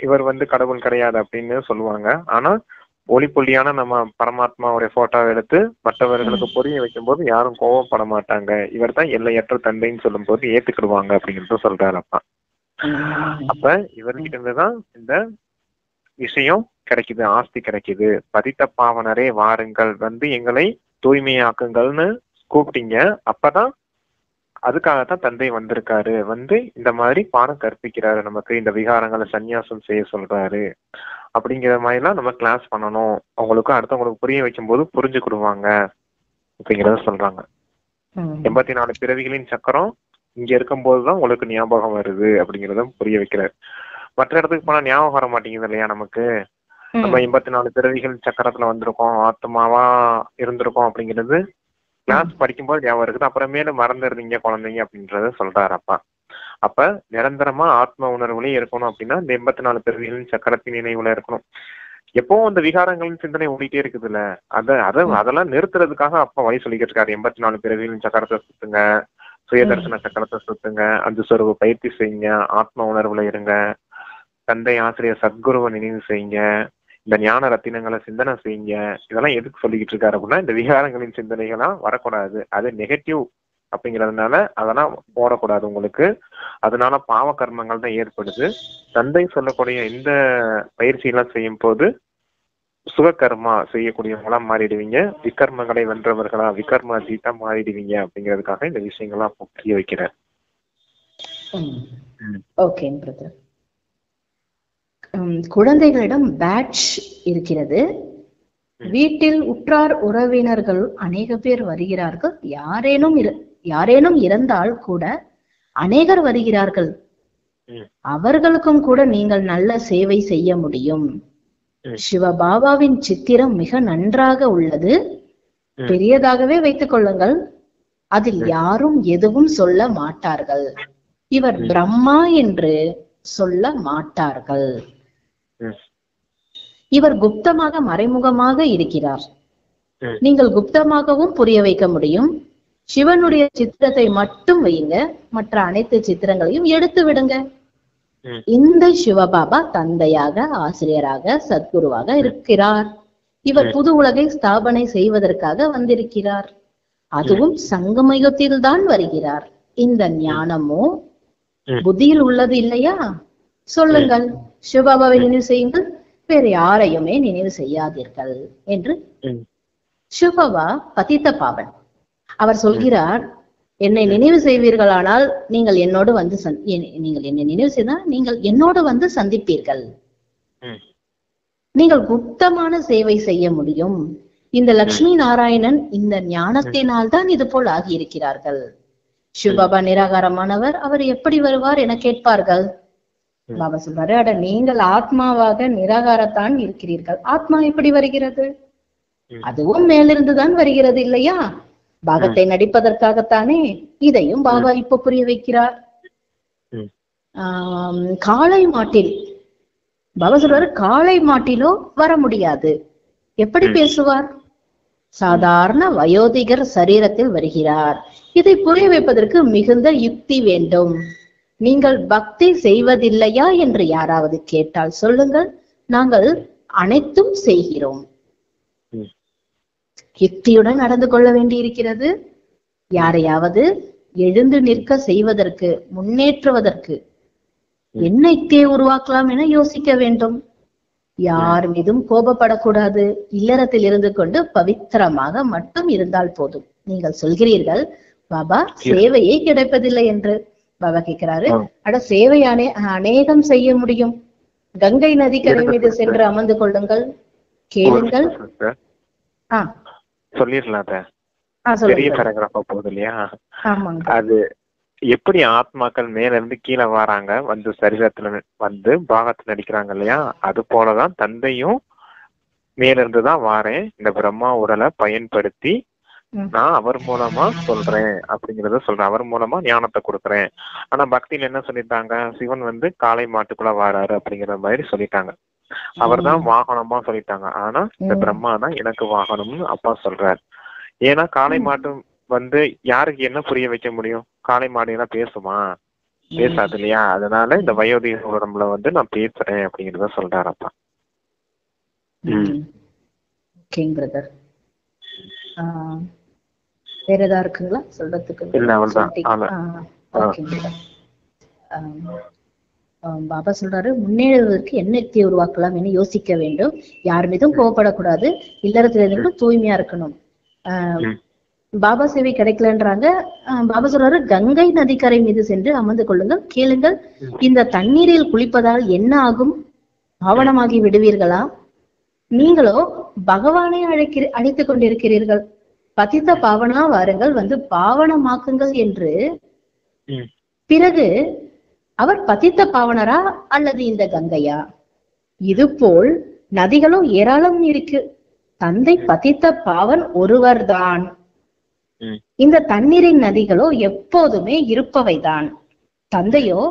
இவர் கடவுள் கிடையாது அப்படின்னு சொல்லுவாங்க. ஆனா ஒளி புள்ளியான நம்ம பரமாத்மாவுடைய போட்டோவை எடுத்து மற்றவர்களுக்கு புரிய வைக்கும் போது யாரும் கோவப்பட மாட்டாங்க. இவர் தான் எல்லையற்ற தந்தைன்னு சொல்லும் போது ஏத்துக்கிடுவாங்க அப்படிங்கிறது சொல்றாரு அப்பா. அப்ப இவர்கிட்ட இருந்துதான் இந்த விஷயம் கிடைக்குது, ஆஸ்தி கிடைக்குது. பதித்த பாவனரே வாருங்கள், எங்களை தூய்மையாக்குங்கள்னு கூப்பிட்டீங்க. அப்பதான் அதுக்காகத்தான் தந்தை வந்திருக்காரு. இந்த மாதிரி பாடம் கற்பிக்கிறாரு நமக்கு. இந்த விகாரங்களை சந்நியாசம் செய்ய சொல்றாரு. அப்படிங்கிற மாதிரி எல்லாம் நம்ம கிளாஸ் பண்ணணும். அவங்களுக்கு அடுத்தவங்களுக்கு புரிய வைக்கும் போது புரிஞ்சுக்கிடுவாங்க அப்படிங்கிறத சொல்றாங்க. 84 பிறவிகளின் சக்கரம் இங்க இருக்கும் போதுதான் உங்களுக்கு ஞாபகம் வருது அப்படிங்கறத புரிய வைக்கிறாரு. மற்ற இடத்துக்கு போனா ஞாபகம் வர மாட்டேங்குது இல்லையா நமக்கு. நம்ம 84 பிறவிகள் சக்கரத்துல வந்திருக்கோம், ஆத்மாவா இருந்திருக்கோம் அப்படிங்கிறது கிளாஸ் படிக்கும்போது ஞாபகம் இருக்குது. அப்புறமேல மறந்துடுறீங்க குழந்தைங்க அப்படின்றத சொல்றாரு அப்பா. அப்ப நிரந்தரமா ஆத்ம உணர்வுலயே இருக்கணும் அப்படின்னா இந்த 84 பிறவிகளின் சக்கரத்தின் நினைவுல இருக்கணும். எப்பவும் அந்த விகாரங்களின் சிந்தனை ஓடிட்டே இருக்குதுல்ல, அதெல்லாம் நிறுத்துறதுக்காக அப்பா வழி சொல்லிக்கிட்டு இருக்காரு. 84 பிறவிகளின் சக்கரத்தை சுத்துங்க, சுயதர்சன சக்கரத்தை சுத்துங்க, அந்த சொருவு பயிற்சி செய்யுங்க, ஆத்ம உணர்வுல இருங்க, தந்தை ஆசிரியர் சத்குருவை நினைவு செய்யுங்க, இந்த ஞான ரத்தினங்களை சிந்தனை செய்யுங்க. இதெல்லாம் எதுக்கு சொல்லிக்கிட்டு இருக்காரு அப்படின்னா இந்த விகாரங்களின் சிந்தனைகள்லாம் வரக்கூடாது. அது நெகட்டிவ் அப்படிங்கிறதுனால அதெல்லாம் போடக்கூடாது உங்களுக்கு. அதனால பாவ கர்மங்கள் தான் ஏற்படுது. தந்தை சொல்லக்கூடிய இந்த பயிற்சியெல்லாம் செய்யும் போது சுககர்மா செய்யக்கூடியவங்களா மாறிடுவீங்க. விகர்மங்களை வென்றவர்களா விகர்ம ஜீத்தா மாறிடுவீங்க அப்படிங்கிறதுக்காக இந்த விஷயங்கள்லாம் புரிய வைக்கிறேன். Okay brother. குழந்தைகளிடம் பேட்ச் இருக்கிறது. வீட்டில் உற்றார் உறவினர்கள் அநேக பேர் வருகிறார்கள். யாரேனும் இறந்தால் கூட அநேகர் வருகிறார்கள். அவர்களுக்கும் கூட நீங்கள் நல்ல சேவை செய்ய முடியும். சிவபாபாவின் சித்திரம் மிக நன்றாக உள்ளது. பெரியதாகவே வைத்துக் கொள்ளுங்கள். அதில் யாரும் எதுவும் சொல்ல மாட்டார்கள். இவர் பிரம்மா என்று சொல்ல மாட்டார்கள். இவர் குப்தமாக மறைமுகமாக இருக்கிறார். நீங்கள் குப்தமாகவும் புரிய வைக்க முடியும். சிவனுடைய சித்திரத்தை மட்டும் வையுங்க, மற்ற அனைத்து சித்திரங்களையும் எடுத்து விடுங்க. இந்த சிவபாபா தந்தையாக, ஆசிரியராக, சத்குருவாக இருக்கிறார். இவர் புது உலகை ஸ்தாபனை செய்வதற்காக வந்திருக்கிறார். அதுவும் சங்கமயுகத்தில் தான் வருகிறார். இந்த ஞானமோ புத்தியில் உள்ளது இல்லையா? சொல்லுங்கள், சிவபாபாவை நினைவு செய்யுங்கள், வேறு யாரையுமே நினைவு செய்யாதீர்கள் என்று. சிவபாபா பதித்த பாவன். அவர் சொல்கிறார், என்னை நினைவு செய்வீர்களானால் நீங்கள் என்னோடு வந்து நீங்கள் என்னை நினைவு செய்தால் நீங்கள் என்னோடு வந்து சந்திப்பீர்கள். நீங்கள் குப்தமான சேவை செய்ய முடியும். இந்த லட்சுமி நாராயணன் இந்த ஞானத்தினால் தான் இது போல் ஆகியிருக்கிறார்கள். சிவபாபா நிராகாரமானவர், அவர் எப்படி வருவார் என கேட்பார்கள். பாபா சொல்றாரு, அட நீங்கள் ஆத்மாவாக நிராகாரத்தான் இருக்கிறீர்கள், ஆத்மா எப்படி வருகிறது? அதுவும் மேலிருந்துதான் வருகிறது இல்லையா? பாகத்தை நடிப்பதற்காகத்தானே. இதையும் பாபா இப்ப புரிய வைக்கிறார். காளை மாட்டில் பாபா சொல்றாரு, காளை மாட்டிலோ வர முடியாது. எப்படி பேசுவார்? சாதாரண வயோதிகர் சரீரத்தில் வருகிறார். இதை புரிய வைப்பதற்கு மிகுந்த யுக்தி வேண்டும். நீங்கள் பக்தி செய்வதில்லையா என்று யாராவது கேட்டால் சொல்லுங்கள், நாங்கள் அனைத்தும் செய்கிறோம். யுக்தியுடன் நடந்து கொள்ள வேண்டியிருக்கிறது. யாரையாவது எழுந்து நிற்க செய்வதற்கு, முன்னேற்றுவதற்கு என்ன யுக்தியை உருவாக்கலாம் என யோசிக்க வேண்டும். யார் மீதும் கோபப்படக்கூடாது. இல்லறத்தில் இருந்து கொண்டு பவித்திரமாக மட்டும் இருந்தால் போதும். நீங்கள் சொல்கிறீர்கள், பாபா சேவையே கிடைப்பதில்லை என்று. பாபா கேட்கிறாரு, அட சேவையானே அநேகம் செய்ய முடியும். கங்கை நதிக்கரை மீது சென்று அமர்ந்து கொள்ளுங்கள், கேளுங்கள். அது எப்படி ஆத்மாக்கள் மேல இருந்து கீழே வராங்க, வந்து சரீரத்துல வந்து பாகத்துல நடிக்கிறாங்க இல்லையா? அது போலதான் தந்தையும் மேல இருந்துதான் வாரேன், இந்த பிரம்மா உடலை பயன்படுத்தி நான் அவர் மூலமா சொல்றேன் அப்படிங்கறத சொல்றேன், அவர் மூலமா ஞானத்தை கொடுக்குறேன். ஆனா பக்தியில என்ன சொல்லிட்டாங்க, சிவன் வந்து காளை மாட்டுக்குள்ள வாராரு அப்படிங்கிற மாதிரி சொல்லிட்டாங்க. அவர் தான் வாகனமா சொல்லிட்டாங்க. ஆனா இந்த பிரம்மா தான் எனக்கு வாகனம்னு அப்பா சொல்றாரு. ஏன்னா காளை மாட்டு வந்து யாருக்கு என்ன புரிய வைக்க முடியும்? காளை மாடு எல்லாம் பேசுமா? பேசாது இல்லையா? அதனால இந்த வயோதிக உடம்புல வந்து நான் பேசுறேன் அப்படிங்கறத சொல்றாரு அப்பா. வேற ஏதா இருக்குங்களா சொல்றதுக்கு? இல்ல, அவ்வளவுதான். பாபா சொல்றாரு, முன்னேறுவதற்கு என்ன யுக்தியை உருவாக்கலாம் என யோசிக்க வேண்டும். யார் மீதும் கோவப்படக்கூடாது. இல்லறத்துல இருந்து தூய்மையா இருக்கணும். பாபா சேவை கிடைக்கலன்றாங்க. பாபா சொல்றாரு, கங்கை நதிக்கரை மீது சென்று அமர்ந்து கொள்ளுங்கள், கேளுங்கள். இந்த தண்ணீரில் குளிப்பதால் என்ன ஆகும்? பாவனமாகி விடுவீர்களா? நீங்களோ பகவானை அழைத்துக் கொண்டிருக்கிறீர்கள். பதித்த பாவனா வாருங்கள், வந்து பாவனமாக்குங்கள் என்று. பிறகு அவர் பதித்த பாவனரா அல்லது இந்த கங்கையா? இது போல் நதிகளும் ஏராளம் இருக்கு. தந்தை பதித்த பாவன் ஒருவர்தான். இந்த தண்ணீரின் நதிகளோ எப்போதுமே இருப்பவைதான். தந்தையோ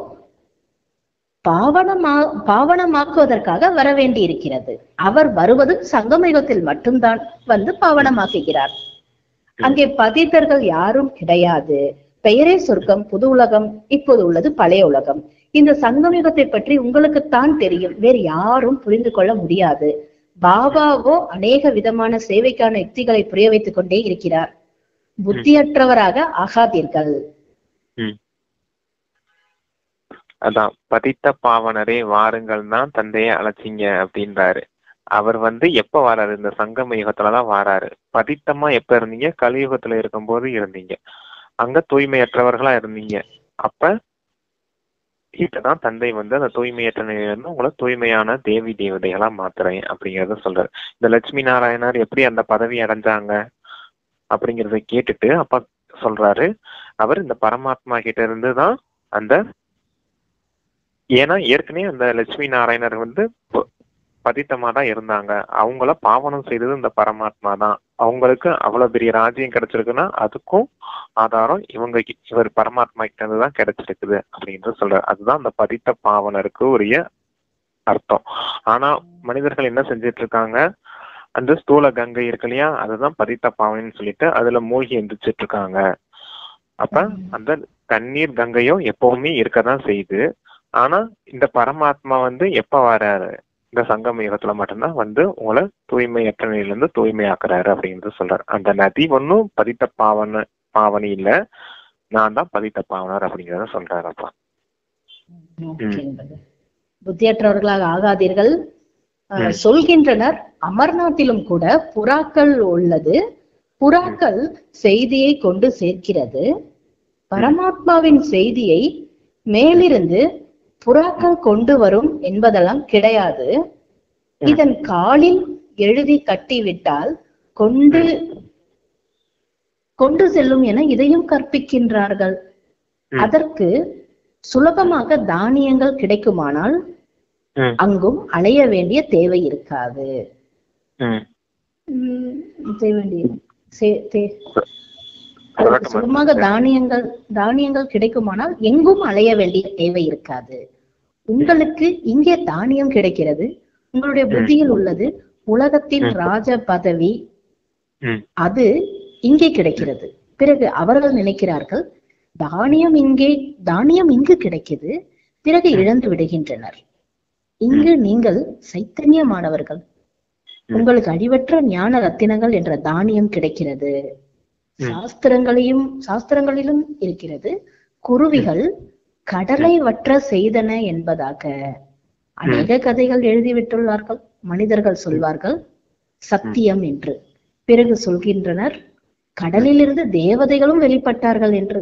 பாவனமாக்குவதற்காக வர வேண்டி இருக்கிறது. அவர் வருவது சங்கமயுகத்தில் மட்டும்தான் வந்து பாவனமாக்குகிறார். அங்கே பதித்தர்கள் யாரும் கிடையாது. பெயரே சொர்க்கம், புது உலகம், இப்போது உள்ளது பழைய உலகம். இந்த சங்கமயுகத்தை பற்றி உங்களுக்குத்தான் தெரியும், வேறு யாரும் புரிந்து கொள்ள முடியாது. பாபாவோ அநேக விதமான சேவைக்கான யுக்திகளை புரிய வைத்துக் கொண்டே இருக்கிறார். புத்தியற்றவராக ஆகாதீர்கள். அதான் பதித்த பாவனரே வாருங்கள் தான் தந்தையை அழைச்சிங்க அப்படின்றாரு. அவர் வந்து எப்ப வராரு? இந்த சங்கம யுகத்துலதான் வராரு. பதித்தமா எப்ப இருந்தீங்க? கலியுகத்துல இருக்கும் போது இருந்தீங்க. அங்க தூய்மையற்றவர்களா இருந்தீங்க. அப்ப இப்பதான் தந்தை வந்து அந்த தூய்மையற்ற நிலையிலிருந்து உங்களை தூய்மையான தேவி தேவதைகளா மாத்துறேன் அப்படிங்கறத சொல்றாரு. இந்த லட்சுமி நாராயணர் எப்படி அந்த பதவி அடைஞ்சாங்க அப்படிங்கறத கேட்டுட்டு அப்பா சொல்றாரு, அவர் இந்த பரமாத்மா கிட்ட இருந்துதான் அந்த, ஏன்னா ஏற்கனவே அந்த லட்சுமி நாராயணர் வந்து பதித்தமா தான் இருந்தாங்க. அவங்கள பாவனம் செய்தது இந்த பரமாத்மா தான். அவங்களுக்கு அவ்வளவு பெரிய ராஜ்யம் கிடைச்சிருக்குன்னா அதுக்கும் ஆதாரம் இவர் பரமாத்மா கிட்ட இருந்துதான் கிடைச்சிருக்குது அப்படின்ற சொல்றாரு. அதுதான் அந்த பதித்த பாவனருக்கு உரிய அர்த்தம். ஆனா மனிதர்கள் என்ன செஞ்சிட்டு இருக்காங்க? அந்த ஸ்தூல கங்கை இருக்கு இல்லையா, அதுதான் பதித்த பாவனைன்னு சொல்லிட்டு அதுல மூழ்கி எந்திரிச்சிட்டு இருக்காங்க. அப்ப அந்த தண்ணீர் கங்கையும் எப்பவுமே இருக்கதான் செய்யுது. ஆனா இந்த பரமாத்மா வந்து எப்ப வராரு? இந்த சங்கம யுகத்துல மட்டும்தான் வந்து உங்களை தூய்மையற்ற நிலையிலிருந்து தூய்மையாக்குறாரு அப்படிங்கிறது சொல்றாரு. அந்த நதி ஒன்னும் பதித்த பாவனி இல்ல, நான் தான் பதித்த பாவனர் அப்படிங்கிறத சொல்றாரு. அப்பா புத்தியற்றவர்களாக ஆகாதீர்கள். சொல்கின்றனர், அமர்நாத்திலும் கூட புறாக்கள் உள்ளது. புறாக்கள் செய்தியை கொண்டு சேர்க்கிறது. பரமாத்மாவின் செய்தியை மேலிருந்து புறாக்கள் கொண்டு வரும் என்பதெல்லாம் கிடையாது. இதன் காலில் எழுதி கட்டிவிட்டால் கொண்டு செல்லும் என இதையும் கற்பிக்கின்றார்கள். அதற்கு சுலபமாக தானியங்கள் கிடைக்குமானால் அங்கும் அலைய வேண்டிய தேவை இருக்காது. சுலபமாக தானியங்கள் கிடைக்குமானால் எங்கும் அலைய வேண்டிய தேவை இருக்காது. உங்களுக்கு இங்கே தானியம் கிடைக்கிறது, உங்களுடைய புத்தியில் உள்ளது. உலகத்தின் ராஜ பதவி அது இங்கே கிடைக்கிறது. பிறகு அவர்கள் நினைக்கிறார்கள் தானியம் இங்கு கிடைக்குது, பிறகு இழந்து விடுகின்றனர். இங்கு நீங்கள் சைத்தன்யமானவர்கள், உங்களுக்கு அழிவற்ற ஞான ரத்தினங்கள் என்ற தானியம் கிடைக்கிறது. சாஸ்திரங்களிலும் இருக்கிறது. குருவிகள் கடலை வற்ற செய்தன என்பதாக அநேக கதைகள் எழுதிவிட்டுள்ளார்கள். மனிதர்கள் சொல்வார்கள் சத்தியம் என்று. பிறகு சொல்கின்றனர் கடலிலிருந்து தேவதைகளும் வெளிப்பட்டார்கள் என்று.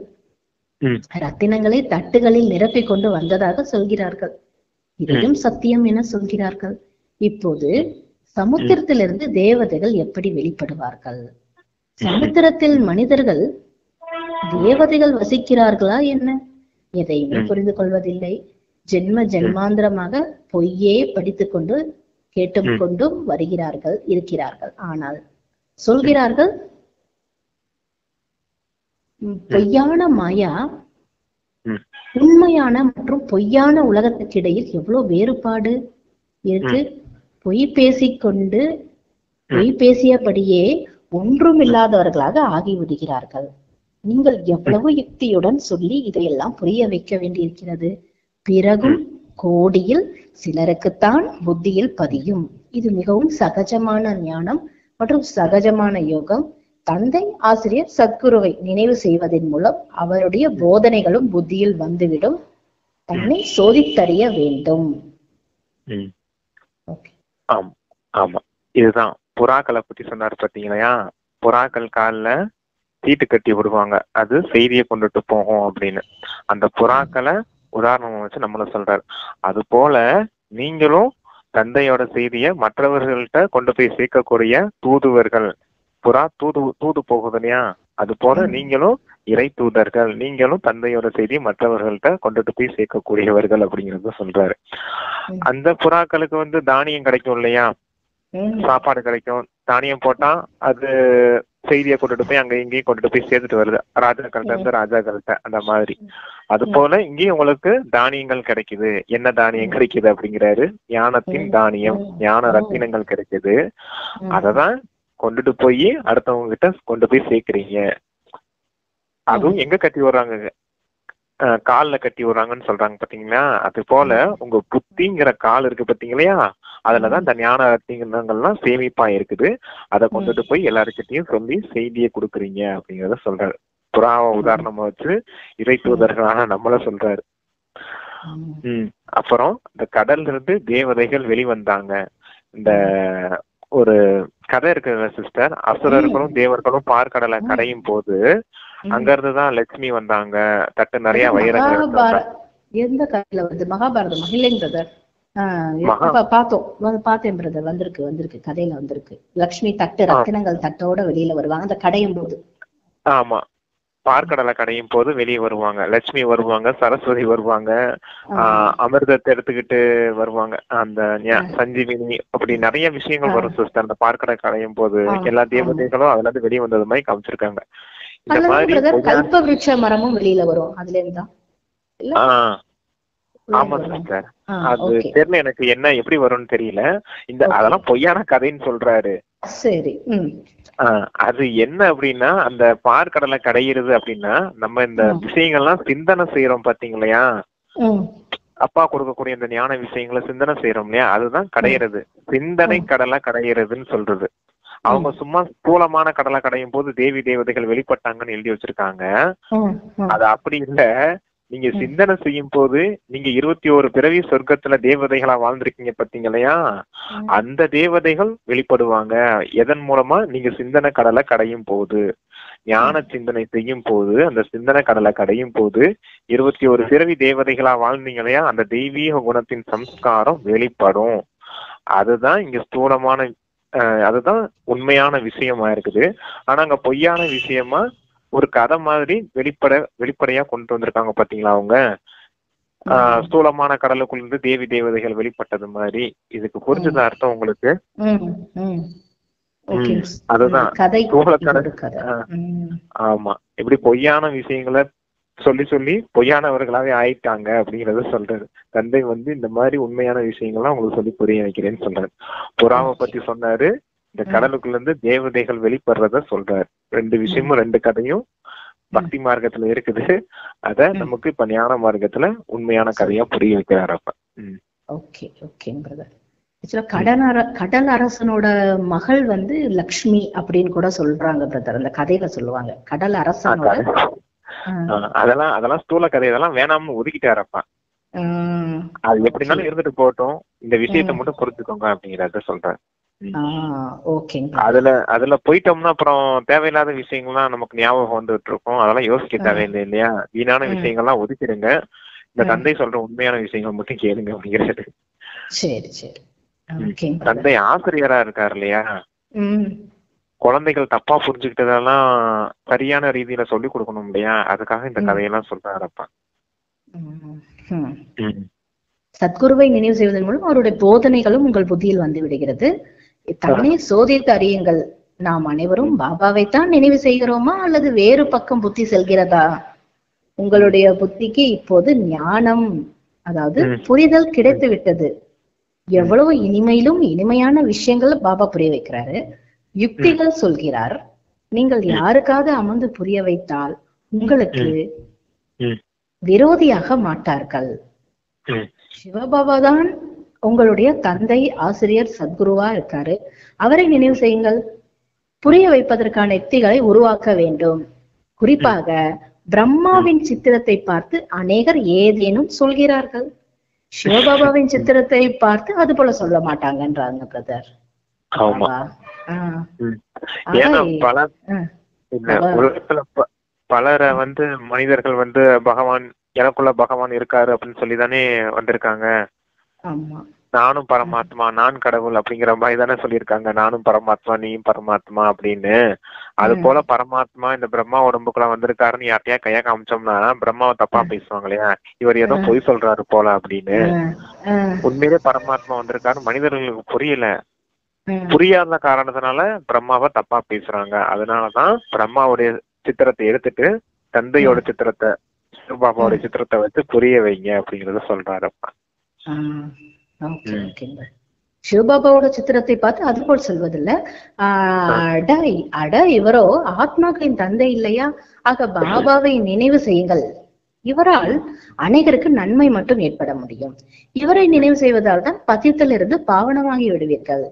ரத்தினங்களை தட்டுகளில் நிரப்பிக் கொண்டு வந்ததாக சொல்கிறார்கள். இதையும் சத்தியம் என சொல்கிறார்கள். இப்போது சமுத்திரத்திலிருந்து தேவதைகள் எப்படி வெளிப்படுவார்கள்? சமுத்திரத்தில் மனிதர்கள் தேவதைகள் வசிக்கிறார்களா என்ன? எதையுமே புரிந்து கொள்வதில்லை. ஜென்மாந்திரமாக பொய்யே படித்துக் கொண்டு கேட்டும் கொண்டும் இருக்கிறார்கள். ஆனால் சொல்கிறார்கள் பொய்யான மாயா உண்மையான மற்றும் பொய்யான உலகத்துக்கு இடையில் எவ்வளவு வேறுபாடு இருக்கு. பொய் பேசியபடியே ஒன்றும் இல்லாதவர்களாக ஆகிவிடுகிறார்கள். நீங்கள் எவ்வளவு யுக்தியுடன் சொல்லி இதையெல்லாம் புரிய வைக்க வேண்டியிருக்கிறது. பிறகும் கோடியில் சிலருக்குத்தான் புத்தியில் பதியும். இது மிகவும் சகஜமான ஞானம் மற்றும் சகஜமான யோகம். தந்தை ஆசிரியர் சத்குருவை நினைவு செய்வதன் மூலம் அவருடைய போதனைகளும் புத்தியில் வந்துவிடும். தன்னை சோதித்தறிய வேண்டும். ஆமா, இதுதான் புறாக்களை பத்தி சொன்னாரு பாத்தீங்களா? புறாக்கள் கால்ல தீட்டு கட்டி விடுவாங்க, அது செய்தியை கொண்டுட்டு போகும் அப்படின்னு. அந்த புறாக்களை உதாரணம் வச்சு நம்மள சொல்றாரு. அது போல நீங்களும் தந்தையோட செய்திய மற்றவர்கள்ட்ட கொண்டு போய் சேர்க்கக்கூடிய தூதுவர்கள். புறா தூது போகுது இல்லையா? அது போல நீங்களும் இறை தூதர்கள். நீங்களும் தந்தையோட செய்தியை மற்றவர்கள்ட்ட கொண்டுட்டு போய் சேர்க்கக்கூடியவர்கள் அப்படிங்கறத சொல்றாரு. அந்த புறாக்களுக்கு வந்து தானியம் கிடைக்கும் இல்லையா? சாப்பாடு கிடைக்கும். தானியம் போட்டா அது செய்தியை கொண்டுட்டு போய் அங்க இங்கேயும் கொண்டுட்டு போய் சேர்த்துட்டு வருது, ராஜாக்கள்கிட்ட இருந்து ராஜாக்கள்கிட்ட. அந்த மாதிரி அது போல இங்கேயும் உங்களுக்கு தானியங்கள் கிடைக்குது. என்ன தானியம் கிடைக்குது அப்படிங்கிறாரு? ஞானத்தின் தானியம், ஞான ரத்தினங்கள் கிடைக்குது. அததான் கொண்டுட்டு போய் அடுத்தவங்க கிட்ட கொண்டு போய் சேர்க்கிறீங்க. அதுவும் எங்க கட்டி வர்றாங்க? கால்ல கட்டி விடுறாங்கன்னு சொல்றாங்க பாத்தீங்களா? அது போல உங்க புத்திங்கிற கால் இருக்கு பாத்தீங்களா? அதுலதான் இந்த ஞான ரத்தினங்கள்லாம் சேமிப்பா இருக்குது. அதை கொண்டுட்டு போய் எல்லாருக்கிட்டையும் சொல்லி செய்தியை கொடுக்குறீங்க அப்படிங்கறத சொல்றாரு. புறாவை உதாரணமா வச்சு இறை தூதர்களான நம்மள சொல்றாரு. அப்புறம் இந்த கடல்ல இருந்து தேவதைகள் வெளிவந்தாங்க. இந்த ஒரு கதை இருக்குல்ல சிஸ்டர், அசுரர்களும் தேவர்களும் பார்க்கடலை கடையும் போது அங்க இருந்துதான் லட்சுமி வந்தாங்க. தட்டு நிறைய வைரங்கள். எந்த கதையில வந்து மகாபாரதம் இல்லைங்க பிரதர்? பார்த்தேன் பிரதர். வந்திருக்கு கதையில வந்திருக்கு. லட்சுமி தட்டு ரத்தினங்கள் தட்டோட வெளியில வருவாங்க அந்த கடையும் போது. ஆமா, பார்க்கடலை கடையும் போது வெளியே வருவாங்க. லட்சுமி வருவாங்க, சரஸ்வதி வருவாங்க, அமிர்தத்தை எடுத்துக்கிட்டு வருவாங்க, அந்த சஞ்சீவினி, அப்படி நிறைய விஷயங்கள் வரும் சிஸ்டர். அந்த பார்க்கடலை கடையும் போது எல்லா தேவதைகளும் அதுல இருந்து வெளியே வந்தது மாதிரி காமிச்சிருக்காங்க. இந்த மாதிரி கல்ப விருட்ச மரமும் வெளியில வரும் அதுல இருந்தா. ஆமா சிஸ்டர், அது தெரியல எனக்கு என்ன எப்படி வரும்னு தெரியல. இந்த அதெல்லாம் பொய்யான கதைன்னு சொல்றாரு. சரி, அது என்ன அப்படின்னா, அந்த பார்க்கடலை கடையிறது அப்படின்னா நம்ம இந்த விஷயங்கள்லாம் சிந்தனை செய்யறோம் பாத்தீங்களா? அப்பா கொடுக்கக்கூடிய இந்த ஞான விஷயங்களை சிந்தனை செய்யறோம் இல்லையா, அதுதான் கடையிறது. சிந்தனை கடலை கடையிறதுன்னு சொல்றது. அவங்க சும்மா ஸ்தூலமான கடலை கடையும் போது தேவி தேவதைகள் வெளிப்பட்டாங்கன்னு எழுதி வச்சிருக்காங்க. அது அப்படி இல்ல. நீங்க சிந்தனை செய்யும் போது நீங்க 21 பிறவி சொர்க்கத்துல தேவதைகளா வாழ்ந்திருக்கீங்க பாத்தீங்களையா, அந்த தேவதைகள் வெளிப்படுவாங்க. எதன் மூலமா? நீங்க சிந்தனை கடலை கடையும் போது, ஞான சிந்தனை செய்யும் போது, அந்த சிந்தனை கடலை கடையும் போது 21 பிறவி தேவதைகளா வாழ்ந்தீங்களையா, அந்த தெய்வீக குணத்தின் சம்ஸ்காரம் வெளிப்படும். அதுதான் இங்க ஸ்தூலமான அதுதான் உண்மையான விஷயமா இருக்குது. ஆனா அங்க பொய்யான விஷயமா ஒரு கதை மாதிரி வெளிப்படையா கொண்டு வந்திருக்காங்க பாத்தீங்களா அவங்க. ஸ்தூலமான கடலுக்குள்ள இருந்து தேவி தேவதைகள் வெளிப்பட்டது மாதிரி. இதுக்கு புரிஞ்சது அர்த்தம் உங்களுக்கு? அதுதான் ஆமா. இப்படி பொய்யான விஷயங்களை சொல்லி சொல்லி பொய்யானவர்களாவே ஆயிட்டாங்க அப்படிங்கறத சொல்றாரு. தந்தை இந்த மாதிரி உண்மையான விஷயங்கள்லாம் உங்களுக்கு சொல்லி புரிய வைக்கிறேன்னு சொல்றாரு. புறாவை பத்தி சொன்னாரு, இந்த கடலுக்குள்ள இருந்து தேவதைகள் வெளிப்படுறத சொல்றாரு. 2 விஷயமும் 2 கதையும் பக்தி மார்க்கத்துல இருக்குது. அத நமக்கு இப்ப ஞான மார்க்கத்துல உண்மையான கதையா புரிய வைக்கிறாரு அப்ப. Okay okay brother. கடல் அரசனோட மகள் லக்ஷ்மி அப்படின்னு கூட சொல்றாங்க பிரதர். அந்த கதையில சொல்லுவாங்க கடல் அரசனோட. அதெல்லாம் ஸ்தூல கதை, அதெல்லாம் வேணாம்னு ஒதுக்கிட்டாரப்பா. அது எப்படினாலும் இருந்துட்டு போட்டோம், இந்த விஷயத்த மட்டும் புரிஞ்சுக்கோங்க அப்படிங்கறத சொல்றேன். அதுல போயிட்டோம்னா அப்புறம் தேவையில்லாத விஷயங்கள்லாம் நமக்கு ஞாபகம் வந்துட்டு இருக்கும். அதெல்லாம் யோசிக்க தேவையில்லை இல்லையா. வீணான விஷயங்கள்லாம் ஒதுக்கிடுங்க. இந்த தந்தை சொல்ற உண்மையான விஷயங்கள் மட்டும் கேளுங்க அப்படிங்கிறது. சரி சரி. தந்தை ஆசிரியரா இருக்காரு இல்லையா, குழந்தைகள் தப்பா புரிஞ்சுக்கிட்டதெல்லாம் சரியான ரீதியில சொல்லி கொடுக்கணும் இல்லையா, அதுக்காக இந்த கதையெல்லாம் சொல்றாருப்பா. சத்குருவை நினைவு செய்வதன் மூலம் அவருடைய போதனைகளும் உங்கள் புத்தியில் வந்து விடுகிறது. தன்னை சோதித்து அறியுங்கள். நாம் அனைவரும் பாபாவைத்தான் நினைவு செய்கிறோமா அல்லது வேறு பக்கம் புத்தி செல்கிறதா? உங்களுடைய புத்திக்கு இப்போது ஞானம், அதாவது புரிதல் கிடைத்து விட்டது. எவ்வளவு இனிமையிலும் இனிமையான விஷயங்கள் பாபா புரிய வைக்கிறாரு. யுக்திகள் சொல்கிறார். நீங்கள் யாருக்காவது அமர்ந்து புரிய வைத்தால் உங்களுக்கு விரோதியாக மாட்டார்கள். சிவபாபா தான் உங்களுடைய தந்தை, ஆசிரியர், சத்குருவா இருக்காரு. அவரை நினைவு செய்யுங்கள். புரிய வைப்பதற்கான யுக்திகளை உருவாக்க வேண்டும். குறிப்பாக பிரம்மாவின் சித்திரத்தை பார்த்து அநேகர் ஏதேனும் சொல்கிறார்கள். சிவபாபாவின் சித்திரத்தை பார்த்து அது போல சொல்ல மாட்டாங்கன்றாங்க பிரதர். பலரை மனிதர்கள் பகவான், எனக்குள்ள பகவான் இருக்காரு அப்படின்னு சொல்லிதானே வந்திருக்காங்க. நானும் பரமாத்மா, நான் கடவுள் அப்படிங்கிற மாதிரி தானே சொல்லியிருக்காங்க. நானும் பரமாத்மா, நீயும் பரமாத்மா அப்படின்னு. அது போல பரமாத்மா இந்த பிரம்மா உடம்புக்குள்ள வந்திருக்காருன்னு யார்ட்டையா கையா காமிச்சோம்னா பிரம்மாவை தப்பா பேசுவாங்க இல்லையா, இவர் ஏதோ பொய் சொல்றாரு போல அப்படின்னு. உண்மையிலே பரமாத்மா வந்திருக்காரு மனிதர்களுக்கு புரியல. புரியாத காரணத்தினால பிரம்மாவை தப்பா பேசுறாங்க. அதனாலதான் பிரம்மாவுடைய சித்திரத்தை எடுத்துட்டு தந்தையோட சித்திரத்தை, சிவபாபாவோட சித்திரத்தை வச்சு புரிய வைங்க அப்படிங்கறத சொல்றாருப்பா. சிவபாபாவோட சித்திரத்தை பார்த்து அது போல் சொல்வதில்லை. இவரோ ஆத்மாக்களின் தந்தை இல்லையா? ஆக பாபாவை நினைவு செய்யுங்கள். இவரால் அநேகருக்கு நன்மை மட்டும் ஏற்பட முடியும். இவரை நினைவு செய்வதால் தான் பத்தியத்தில் இருந்து பாவனமாகி விடுவீர்கள்.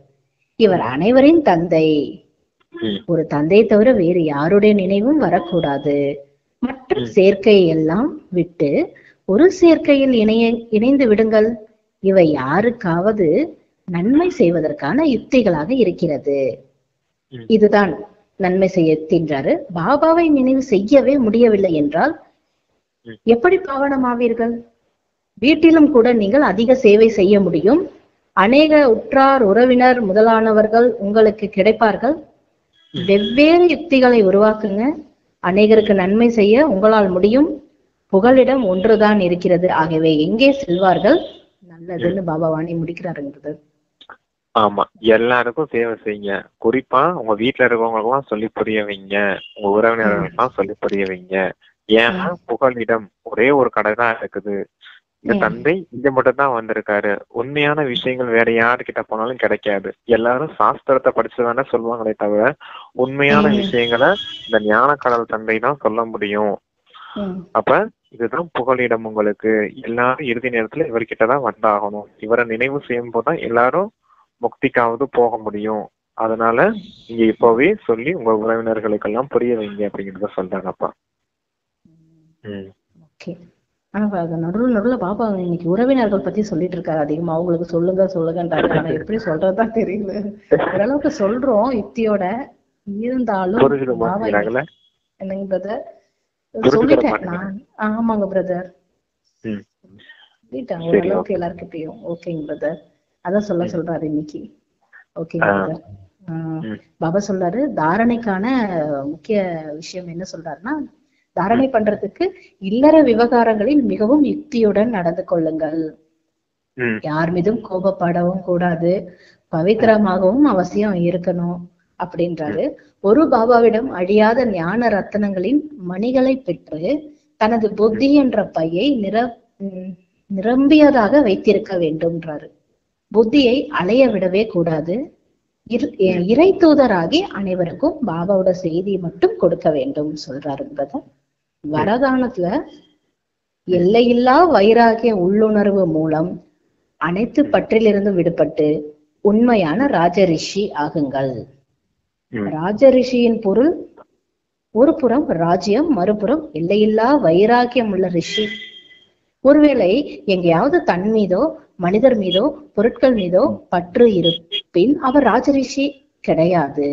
இவர் அனைவரின் தந்தை. ஒரு தந்தையை தவிர வேறு யாருடைய நினைவும் வரக்கூடாது. மற்ற சேர்க்கையை எல்லாம் விட்டு ஒரு சேர்க்கையில் இணைந்து விடுங்கள். இவை யாருக்காவது நன்மை செய்வதற்கான யுக்திகளாக இருக்கிறது. இதுதான் நன்மை செய்ய தின்றாரு. பாபாவை நினைவு செய்யவே முடியவில்லை என்றால் எப்படி பாவனமாவீர்கள்? வீட்டிலும் கூட நீங்கள் அதிக சேவை செய்ய முடியும். அநேக உற்றார் உறவினர் முதலானவர்கள் உங்களுக்கு கிடைப்பார்கள். வெவ்வேறு யுக்திகளை உருவாக்குங்க. அநேகருக்கு நன்மை செய்ய உங்களால் முடியும். புகலிடம் ஒன்றுதான் இருக்கிறது. ஆகவே எங்கே செல்வார்கள்? நல்லதுன்னு பாபா வாணி முடிக்கிறாருங்கிறது. ஆமா, எல்லாருக்கும் சேவை செய்யுங்க. குறிப்பா உங்க வீட்டுல இருக்கவங்களுக்கெல்லாம் சொல்லி புரிய வைங்க. உங்க உறவினர்களுக்கெல்லாம் சொல்லி புரிய வைங்க. ஏன்னா புகலிடம் ஒரே ஒரு கடை தான் இருக்குது. இந்த தந்தை இங்க மட்டும் தான் வந்திருக்காரு. உண்மையான விஷயங்கள் வேற யாருக்கிட்ட போனாலும் கிடைக்காது. எல்லாரும் சாஸ்திரத்தை படிச்சுதானே சொல்லுவாங்களே தவிர உண்மையான விஷயங்களை இந்த ஞான கடல் தந்தை தான் சொல்ல முடியும். ம். அப்ப இதுதான் புகலிடம் உங்களுக்கு. எல்லாரும் இறுதி நேரத்துல இவர்கிட்டதான் வந்தாகணும். இவரை நினைவு செய்யும் போதுதான் எல்லாரும் முக்திக்காவது போக முடியும். அதனால நீங்க இப்பவே சொல்லி உங்க உறவினர்களுக்கெல்லாம் புரிய வைங்க அப்படிங்கிறத சொல்றாங்கப்பா. ஓகே. நடுவுல பாபா இன்னைக்கு உறவினர்கள் பத்தி சொல்லிட்டு இருக்காரு அதிகமா. அவங்களுக்கு சொல்லுங்க சொல்லுங்கன்றாரு. ஆனா எப்படி சொல்றதுதான் தெரியல. ஓரளவுக்கு சொல்றோம் யுக்தியோட. இருந்தாலும் பாபா என்னங்க பிரதர் சொல்லிட்டேன் நான். ஆமாங்க பிரதர் சொல்லிட்டேன் ஓரளவுக்கு எல்லாருக்கிட்டையும். ஓகேங்க பிரதர். அதான் சொல்றாரு இன்னைக்கு. ஓகேங்க பிரதர். பாபா சொல்றாரு தாரணைக்கான முக்கிய விஷயம் என்ன சொல்றாருன்னா, தாரணை பண்றதுக்கு இல்லற விவகாரங்களில் மிகவும் யுக்தியுடன் நடந்து கொள்ளுங்கள். யார் மீதும் கோபப்படவும் கூடாது, பவித்திரமாகவும் அவசியம் இருக்கணும் அப்படின்றாரு. ஒரு பாபாவிடம் அழியாத ஞான ரத்தனங்களின் மணிகளை பெற்று தனது புத்தி என்ற பையை நிரம்பியதாக வைத்திருக்க வேண்டும்ன்றாரு. புத்தியை அலைய விடவே கூடாது. இறை தூதராகி அனைவருக்கும் பாபாவோட செய்தியை மட்டும் கொடுக்க வேண்டும் சொல்றாரு பிரதர். வரதானத்துல எல்லையில்லா வைராகிய உள்ளுணர்வு மூலம் அனைத்து பற்றிலிருந்து விடுபட்டு உண்மையான ராஜரிஷி ஆகுங்கள். ராஜரிஷியின் பொருள் ஒரு புறம் ராஜ்யம், மறுபுறம் எல்லையில்லா வைராகியம் உள்ள ரிஷி. ஒருவேளை எங்கேயாவது தன் மீதோ மனிதர் மீதோ பொருட்கள் மீதோ பற்று இருப்பின் அவர் ராஜரிஷி கிடையாது,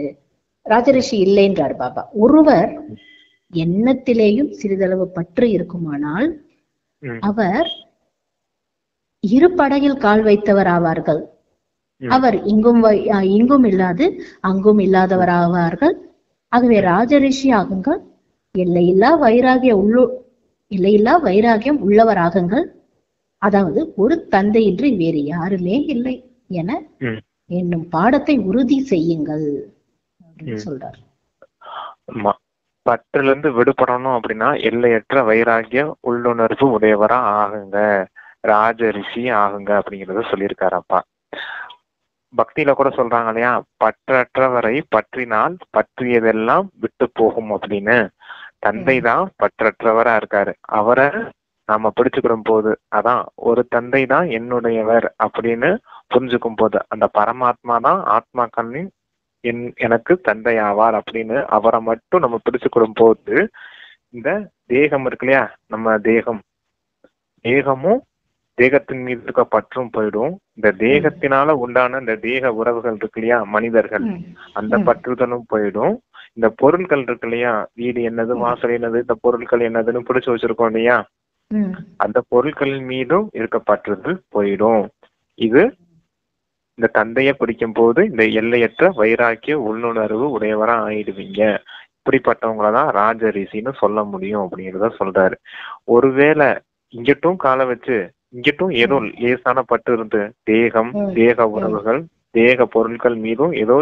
ராஜரிஷி இல்லைன்றார் பாபா. ஒருவர் எண்ணத்திலேயும் சிறிதளவு பற்று இருக்குமானால் அவர் இரு படகில் கால் வைத்தவர் ஆவார்கள். அவர் இங்கும் இல்லாது அங்கும் இல்லாதவர் ஆவார்கள். ஆகவே ராஜரிஷி ஆகுங்கள். எல்லையில்லா வைராகியம் உள்ளவராகுங்கள். அதாவது ஒரு தந்தையின்றி வேறு யாருமே இல்லை என என்னும் பாடத்தை உறுதி செய்யுங்கள் அப்படின்னு சொல்றார். பற்றுல இருந்து விடுபடணும் அப்படின்னா எல்லையற்ற வைராகிய உள்ளுணர்வு உடையவரா ஆகுங்க, ராஜரிஷி ஆகுங்க அப்படிங்கறத சொல்லியிருக்காரப்பா. பக்தியில கூட சொல்றாங்க இல்லையா, பற்றற்றவரை பற்றினால் பற்றியதெல்லாம் விட்டு போகும் அப்படின்னு. தந்தை தான் பற்றற்றவரா இருக்காரு. அவரை நாம பிடிச்சுக்கிடும் போது, அதான் ஒரு தந்தை தான் என்னுடையவர் அப்படின்னு புரிஞ்சுக்கும் போது, அந்த பரமாத்மா தான் ஆத்மாக்களின் எனக்கு தந்தை ஆவார் அப்படின்னு அவரை மட்டும் நம்ம பிடிச்சுக்கிடும் போது, இந்த தேகம் இருக்கு இல்லையா, நம்ம தேகமும் தேகத்தின் மீது இருக்க பற்றும் போயிடும். இந்த தேகத்தினால உண்டான இந்த தேக உறவுகள் இருக்கு இல்லையா, மனிதர்கள், அந்த பற்றுதலும் போயிடும். இந்த பொருட்கள் இருக்கு இல்லையா, வீடு என்னது, வாசல் என்னது, இந்த பொருட்கள் என்னதுன்னு பிடிச்சு வச்சிருக்கோம் இல்லையா, அந்த பொருட்களின் மீதும் இருக்க பற்றுதல் போயிடும். இது இந்த தந்தைய பிடிக்கும் போது இந்த எல்லையற்ற வைராக்கிய உள்ளுணர்வு உடையவரா ஆயிடுவீங்க. இப்படிப்பட்டவங்களதான் ராஜரிஷின்னு சொல்ல முடியும் அப்படிங்கிறத சொல்றாரு. ஒருவேளை இங்கிட்டும் காலை வச்சு இங்கிட்டும் ஏதோ லேசான பட்டு இருந்து தேக உறவுகள் தேக பொருட்கள் மீதும் ஏதோ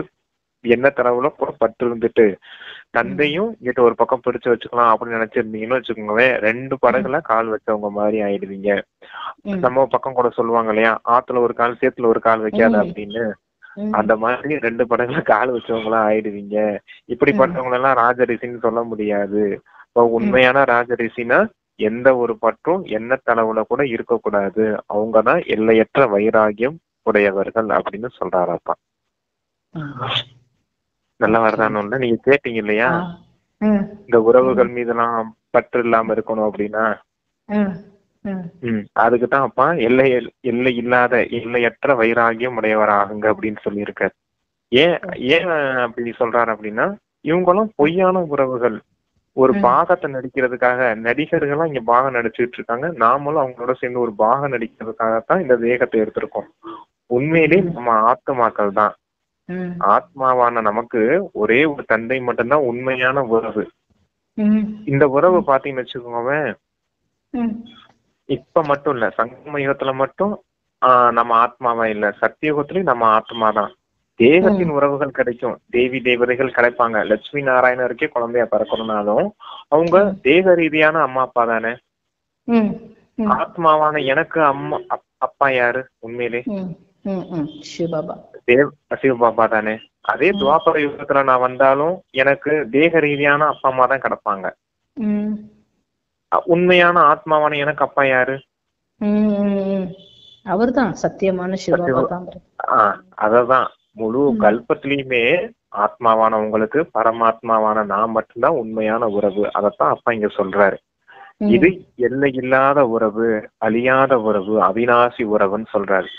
என்ன தரவுல பட்டு இருந்துட்டு தந்தையும் இங்கிட்ட ஒரு பக்கம் பிடிச்சு வச்சுக்கலாம் அப்படின்னு நினைச்சிருந்தீங்கன்னு வச்சுக்கோங்களேன், 2 படகுல கால் வச்சவங்க மாதிரி ஆயிடுவீங்க. நம்ம பக்கம் கூட சொல்லுவாங்க இல்லையா, ஆத்துல ஒரு கால் சேத்துல ஒரு கால் வைக்காத அப்படின்னு. அந்த மாதிரி 2 படகுல கால் வச்சவங்களா ஆயிடுவீங்க. இப்படிப்பட்டவங்களெல்லாம் ராஜரிஷின்னு சொல்ல முடியாது. இப்போ உண்மையான ராஜரிஷினா எந்த ஒரு பற்றும் என்ன தளவுல கூட இருக்கக்கூடாது. அவங்கதான் எல்லையற்ற வைராகியம் உடையவர்கள் அப்படின்னு சொல்றாராப்பா. நல்ல வரதானம்ல நீங்க கேட்டீங்க இல்லையா, இந்த உறவுகள் மீதெல்லாம் பற்று இல்லாம இருக்கணும் அப்படின்னா அதுக்குதான் அப்பா எல்லை இல்லாத எல்லையற்ற வைராகியம் உடையவராகுங்க அப்படின்னு சொல்லியிருக்காரு. ஏன் அப்படி சொல்றாரு அப்படின்னா, இவங்களும் பொய்யான உறவுகள். ஒரு பாகத்தை நடிக்கிறதுக்காக நடிகர்கள்லாம் இங்க பாகம் நடிச்சுட்டு இருக்காங்க. நாமளும் அவங்களோட சேர்ந்து ஒரு பாகம் நடிக்கிறதுக்காகத்தான் இந்த தேகத்தை எடுத்திருக்கோம். உண்மையிலே நம்ம ஆத்மாக்கள் தான். ஆத்மாவான நமக்கு ஒரே ஒரு தந்தை மட்டும்தான் உண்மையான உறவு. இந்த உறவு பாத்தீங்கன்னு வச்சுக்கோங்க, இப்ப மட்டும் இல்ல, சங்கம யுகத்துல மட்டும் நம்ம ஆத்மாவா இல்ல, சத்தியுகத்திலயும் நம்ம ஆத்மா தான். தேகத்தின் உறவுகள் கிடைக்கும், தேவி தேவதைகள் கிடைப்பாங்க. லட்சுமி நாராயணருக்கே குழந்தையா பிறக்கணும்னாலும் அவங்க தேக ரீதியான அம்மா அப்பா தானே. ஆத்மாவான எனக்கு அம்மா அப்பா யாரு உண்மையிலே? சிவபாபா தானே. அதே துவாபர யுகத்துல நான் வந்தாலும் எனக்கு தேக ரீதியான அப்பா அம்மா தான் கிடப்பாங்க. உண்மையான ஆத்மாவான எனக்கு அப்பா யாரு? அவர்தான் சத்தியமான சிவபாபா தான். அததான் முழு கல்பத்திலயுமே ஆத்மாவான உங்களுக்கு பரமாத்மாவான நான் மட்டும்தான் உண்மையான உறவு. அதத்தான் அப்பா இங்க சொல்றாரு. இது எல்லை இல்லாத உறவு, அழியாத உறவு, அவிநாசி உறவுன்னு சொல்றாரு.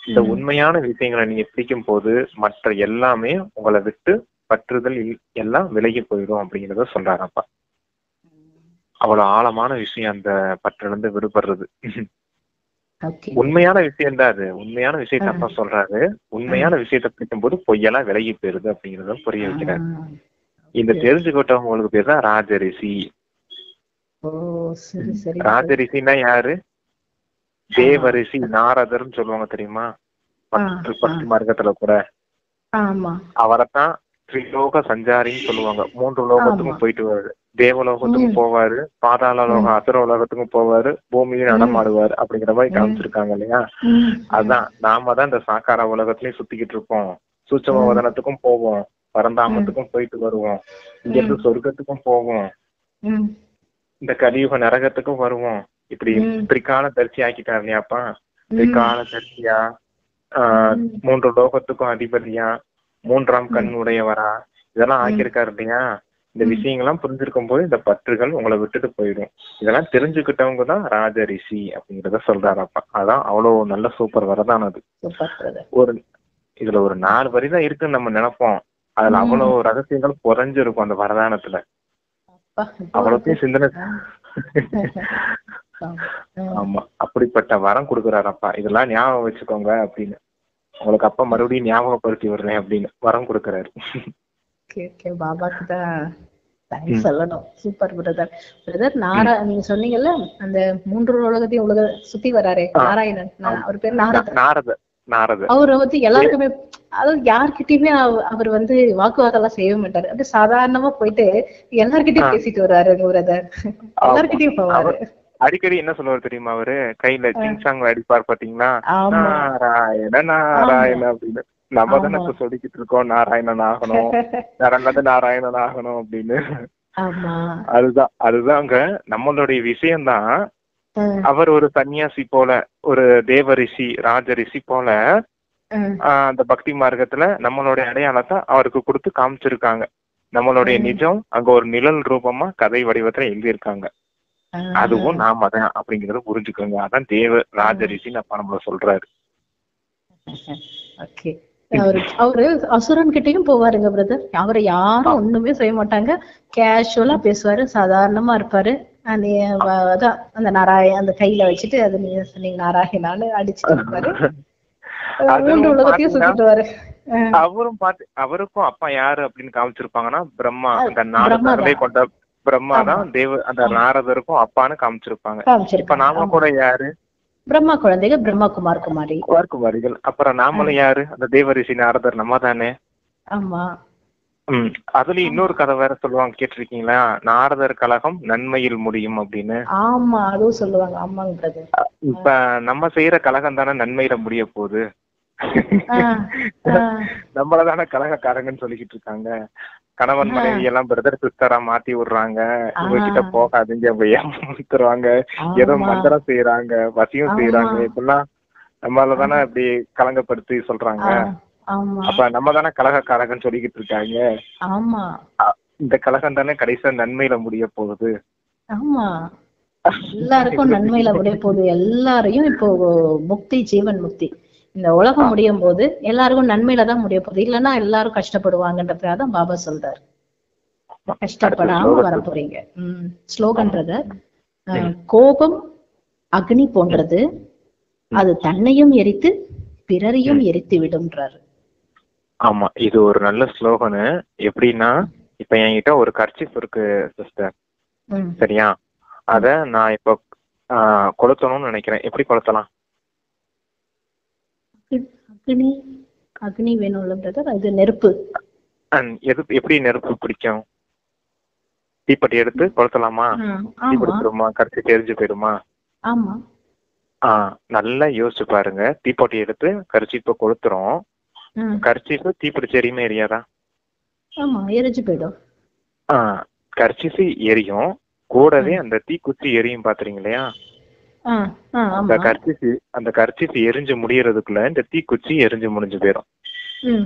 இந்த உண்மையான விஷயங்களை நீங்க பிடிக்கும் போது மற்ற எல்லாமே உங்களை விட்டு பற்றுதல் எல்லாம் விலகி போயிடும் அப்படிங்கிறத சொல்றாரு அப்பா. அவ்வளவு ஆழமான விஷயம் அந்த பற்றிலிருந்து விடுபடுறது. உண்மையான விஷயம் தான் அது. உண்மையான விஷயத்த அப்பா சொல்றாரு. உண்மையான விஷயத்த பிடிக்கும் போது பொய்யெல்லாம் விலகி போயிருது அப்படிங்கறத புரிய வைக்கிறாரு. இந்த தெரிஞ்சுக்கிட்டவங்க உங்களுக்கு பேர் தான் ராஜரிஷி. ராஜரிஷின்னா யாரு? தேவரிஷி நாரதர்ன்னு சொல்லுவாங்க தெரியுமா? பக்தி மார்க்கத்துல கூட அவரைத்தான் திரிலோக சஞ்சாரின்னு சொல்லுவாங்க. 3 லோகத்துக்கும் போயிட்டு வருவாரு. தேவலோகத்துக்கும் போவாரு, பாதாள லோகம் அசுர உலகத்துக்கும் போவாரு, பூமியில நடமாடுவாரு அப்படிங்கிற மாதிரி காமிச்சிருக்காங்க இல்லையா? அதான் நாம தான் இந்த சாக்கார உலகத்திலயும் சுத்திக்கிட்டு இருப்போம். சூட்சம வதனத்துக்கும் போவோம், பரந்தாமத்துக்கும் போயிட்டு வருவோம், இங்க இருந்து சொர்க்கத்துக்கும் போவோம், இந்த கலியுக நரகத்துக்கும் வருவோம். இப்படி திரிகால தரிசி ஆக்கிட்டாரு இல்லையாப்பா? திரிகால தரிசியா, 3 லோகத்துக்கும் அதிபதியா, 3ஆம் கண் உடையவரா, இதெல்லாம் ஆக்கியிருக்காரு இல்லையா? இந்த விஷயங்கள்லாம் புரிஞ்சிருக்கும் போது இந்த பற்றுகள் உங்களை விட்டுட்டு போயிடும். இதெல்லாம் தெரிஞ்சுக்கிட்டவங்க தான் ராஜரிஷி அப்படிங்கறத சொல்றாரப்பா. அதான் அவ்வளவு நல்ல சூப்பர் வரதான் அது. இதுல ஒரு 4 வரிதான் இருக்குன்னு நம்ம நினைப்போம். அதுல அவ்வளவு ரகசியங்கள் புறைஞ்சிருக்கும் அந்த வரதானத்துல. அவ்வளோத்தையும் சிந்தனை. ஆமா, அப்படிப்பட்ட வரம் கொடுக்குறாரப்பா. இதெல்லாம் ஞாபகம் வச்சுக்கோங்க அப்படின்னு. உங்களுக்கு அப்பா மறுபடியும் ஞாபகப்படுத்தி விடுறேன் அப்படின்னு வரம் கொடுக்கறாரு. பாபாக்கு தான் சொல்லணும். Super brother. நீங்க சொன்னீங்கல்ல அந்த 3 உலகத்தையும் சுத்தி வராரே நாராயணன், அவர் பேர் நாரதர். அவரை வந்து எல்லாருக்குமே, அதாவது யார்கிட்டயுமே அவர் வந்து வாக்குவாதம் எல்லாம் செய்ய மாட்டாரு. அப்படியே சாதாரணமா போயிட்டு எல்லார்கிட்டயும் பேசிட்டு வர்றாரு பிரதர். எல்லார்கிட்டயும் போவாரு. அடிக்கடி என்ன சொல்லுவாரு தெரியுமா? அவரு கையில சிங்சாங் அடிப்பார் பாத்தீங்களா? நாராயண நாராயண அப்படின்னு. நம்ம தானே இப்ப சொல்லிக்கிட்டு இருக்கோம் நாராயணன் ஆகணும், நல்லது நாராயணன் ஆகணும் அப்படின்னு. அதுதாங்க நம்மளுடைய விஷயம்தான். அவர் ஒரு சன்னியாசி போல, ஒரு தேவரிஷி ராஜரிஷி போல அந்த பக்தி மார்க்கத்துல நம்மளுடைய அடையாளத்தை அவருக்கு கொடுத்து காமிச்சிருக்காங்க. நம்மளுடைய நிஜம் அங்க ஒரு நிழல் ரூபமா கதை வடிவத்துல எழுதியிருக்காங்க. அதுவும் நாம தான் அப்படிங்கறத புரிஞ்சுக்கோங்க. அதான் தேவ ராஜரிஷின்னு அப்பா நம்மள சொல்றாரு. அவரு அசுரன் கிட்டையும் போவாருங்க பிரதர். அவரை யாரும் ஒண்ணுமே செய்ய மாட்டாங்க. கேஷுவலா பேசுவாரு, சாதாரணமா இருப்பாரு. அதான் அந்த அந்த கையில வச்சுட்டு அது நீங்க சொன்னீங்க நாராயணான்னு அடிச்சுட்டு இருப்பாரு. 3 உலகத்தையும் சுத்திட்டுவாரு. அவருக்கும் அப்பா யாரு அப்படின்னு காமிச்சிருப்பாங்கன்னா பிரம்மா, அந்த நாரதர்களே கொண்ட பிரம்மா தான் அந்த நாரதருக்கும் அப்பான்னு காமிச்சிருப்பாங்க. இப்ப நாம கூட யாரு? பிரம்மா குழந்தைகள், பிரம்மா குமாரிகள். அப்புறம் நாமளும் யாரு? அந்த தேவரிஷி நாரதர் நம்ம தானே. ஆமா. அதுலயும் இன்னொரு கதை வேற சொல்லுவாங்க, கேட்டிருக்கீங்களா? நாரதர் கலகம் நன்மையில் முடியும் அப்படின்னு. ஆமா, அதுவும் சொல்லுவாங்க. ஆமாங்க பிரதர். இப்ப நம்ம செய்யற கலகம் தானே நன்மையில முடிய போகுது. நம்மளதான கலகக்காரங்கன்னு சொல்லிக்கிட்டு இருக்காங்க. கணவன் மனைவி எல்லாம் பிரதர் சிஸ்டரா மாத்தி விடுறாங்க. உங்ககிட்ட போகாதீங்க, ஏமாத்துறாங்க, ஏதோ மந்திரம் செய்யறாங்க, வசியம் செய்யறாங்க. இப்பெல்லாம் நம்மளதானே இப்படி கலங்கப்படுத்தி சொல்றாங்க. அப்ப நம்ம தானே கலகக்காரங்கன்னு சொல்லிக்கிட்டு இருக்காங்க. இந்த கலகம் தானே கடைசியா நன்மையில முடிய போகுது. ஆமா, எல்லாருக்கும் நன்மையில முடிய போகுது. எல்லாரையும் இப்போ முக்தி, ஜீவன் முக்தி, இந்த உலகம் முடியும் போது எல்லாருக்கும் நன்மையில தான் முடிய போகுது. இல்லைன்னா எல்லாரும் கஷ்டப்படுவாங்கன்றதுக்காக பாபா சொல்றாரு, கஷ்டப்படாம வர போறீங்க. ஸ்லோகன்றது கோபம் அக்னி போன்றது, அது தன்னையும் எரித்து பிறரையும் எரித்து விடும்ன்றாரு. ஆமா, இது ஒரு நல்ல ஸ்லோகனு. எப்படின்னா, இப்ப என்கிட்ட ஒரு கர்ச்சீஃப் இருக்கு சிஸ்டர், சரியா? அத நான் இப்ப கொளுத்தணும்னு நினைக்கிறேன். எப்படி கொளுத்தலாம்? அக்னி வேணும்ல பிரதர், அது நெருப்பு. எப்படி நெருப்பு பிடிக்கும்? தீப்பெட்டி எடுத்து கொளுத்தலாமா? தீப்பிடிச்சிருமா? கர்ச்சீஃப் எரிஞ்சு போயிடுமா? ஆமா. நல்லா யோசிச்சு பாருங்க. தீப்பெட்டி எடுத்து கர்ச்சீஃபை கொளுத்துறோம். கர்ச்சீஃப் தீப்பிடிச்சு எரியுமே, எரியாதா? ஆமா, எரிஞ்சு போயிடும். கர்ச்சீஃப் எரியும், கூடவே அந்த தீக்குச்சி எரியும் பாத்துறீங்க இல்லையா, ஆ ஆ அந்த ஆமா. அந்த கர்ச்சீஃப் எரிஞ்சு முடியறதுக்குள்ள இந்த தீக்குச்சி எரிஞ்சு முடிஞ்சு போயிடும். ம்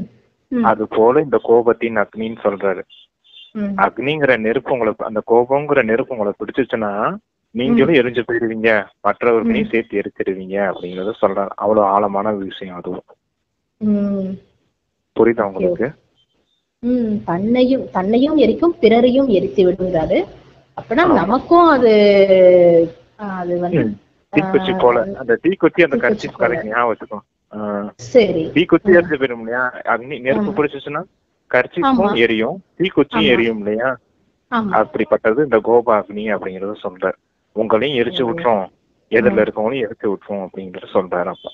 ம் அது போல இந்த கோபத்தின் அக்னின்னு சொல்றாரு. ம் அக்னிங்கிற நெருப்பு உங்களுக்கு, அந்த கோபங்கிற நெருப்பு உங்களை பிடிச்சிச்சுன்னா ம் நீங்களும் எரிஞ்சு போயிடுவீங்க, மற்றவர்களையும் ம் சேர்த்து எரிச்சிடுவீங்க அப்படிங்கறத சொல்றாரு. அவ்வளவு ஆழமான விஷயம் அதுவும். ம். புரியுதா ஓகே உங்களுக்கு? ஓகே. தன்னையும் தன்னையும் எரிக்கும் பிறரையும் எரித்து விடுங்கிறாரு. அப்பனா ஆமா. நமக்கும் அது அது வந்து தீக்குச்சி போல அந்த தீக்குச்சி அந்த தீக்குச்சி கர்ச்சீஃப் போல. கரெக்ட் ஞாபகம் வச்சுக்கோ. சரி. தீக்குச்சி ம். எரிஞ்சு போயிடும் இல்லையா, அக்னி நெருப்பு ஆமா பிடிச்சிச்சுன்னா ஆமா கர்ச்சீஃபும் எரியும், தீக்குச்சியும் ஆமா எரியும் இல்லையா. ஆமா. அப்படிப்பட்டது இந்த கோப அக்னி அப்படிங்கறத சொல்றாரு. உங்களையும் எரிச்சு ஓ. விட்டுரும், ஆ. எதிரில இருக்கவங்களையும் எரிச்சு விட்டுரும் அப்படிங்கறத சொல்றாரு. அப்ப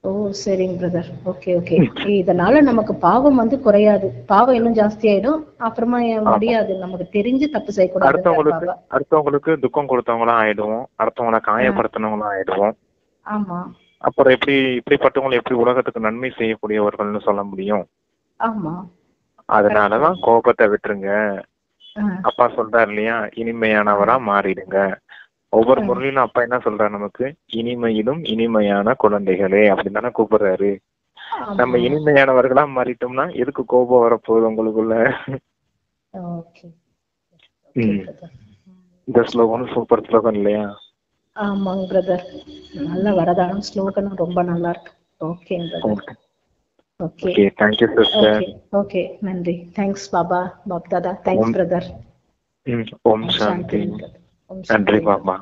ஓ சரிங்க பிரதர். Okay okay. இதனால நமக்கு பாவம் வந்து குறையாது, பாவம் இன்னும் ஜாஸ்தி ஆயிடும். அப்புறமா ஆமா, முடியாது, நமக்கு தெரிஞ்சு தப்பு செய்யக்கூடாதுங்கிறார் அடுத்தவங்களுக்கு பாபா. அடுத்தவங்களுக்கு துக்கம் கொடுத்தவங்களா ஆயிடுவோம், அடுத்தவங்களை ஆ, காயப்படுத்தினவங்களா ஆயிடுவோம். ஆமா அப்புறம் எப்படி இப்படிப்பட்டவங்களை எப்படி உலகத்துக்கு நன்மை செய்யக்கூடியவர்கள்னு சொல்ல முடியும்? ஆமா. கரெக்ட் அதனாலதான் பிரதர். கோபத்தை விட்டுருங்க. ஆ, அப்பா சொல்றாரு இல்லையா, ஆ, இனிமையானவரா மாறிடுங்க. ஒவ்வொரு ஆ, முறையிலும் அப்பா என்ன சொல்றாரு நமக்கு, இனிமையிலும் இனிமையான குழந்தைகளே அப்படின்னு தானே கூப்பிடுறாரு. நம்ம ஆமா. இனிமையானவர்களா மாறிட்டோம்னா எதுக்கு கோபம் வரப்போகுது உங்களுக்குள்ள? ஓகே ஓகே ம். பிரதர். இந்த ஸ்லோகனும் சூப்பர் ஸ்லோகன் இல்லையா? ஆமாங்க பிரதர். நல்ல வரதானம், ஸ்லோகனும் ரொம்ப நல்லா இருக்கு. ஓகேங்க brother. Okay okay okay, thank you sister. Okay okay. நன்றி. தேங்க்ஸ் பாபா, பாப் தாதா. தேங்க்ஸ் ஓம் பிரதர். ஓம் ஓம் சாந்தி. சாந்தி பிரதர். ஓம் நன்றி சாந்தி. பாபா.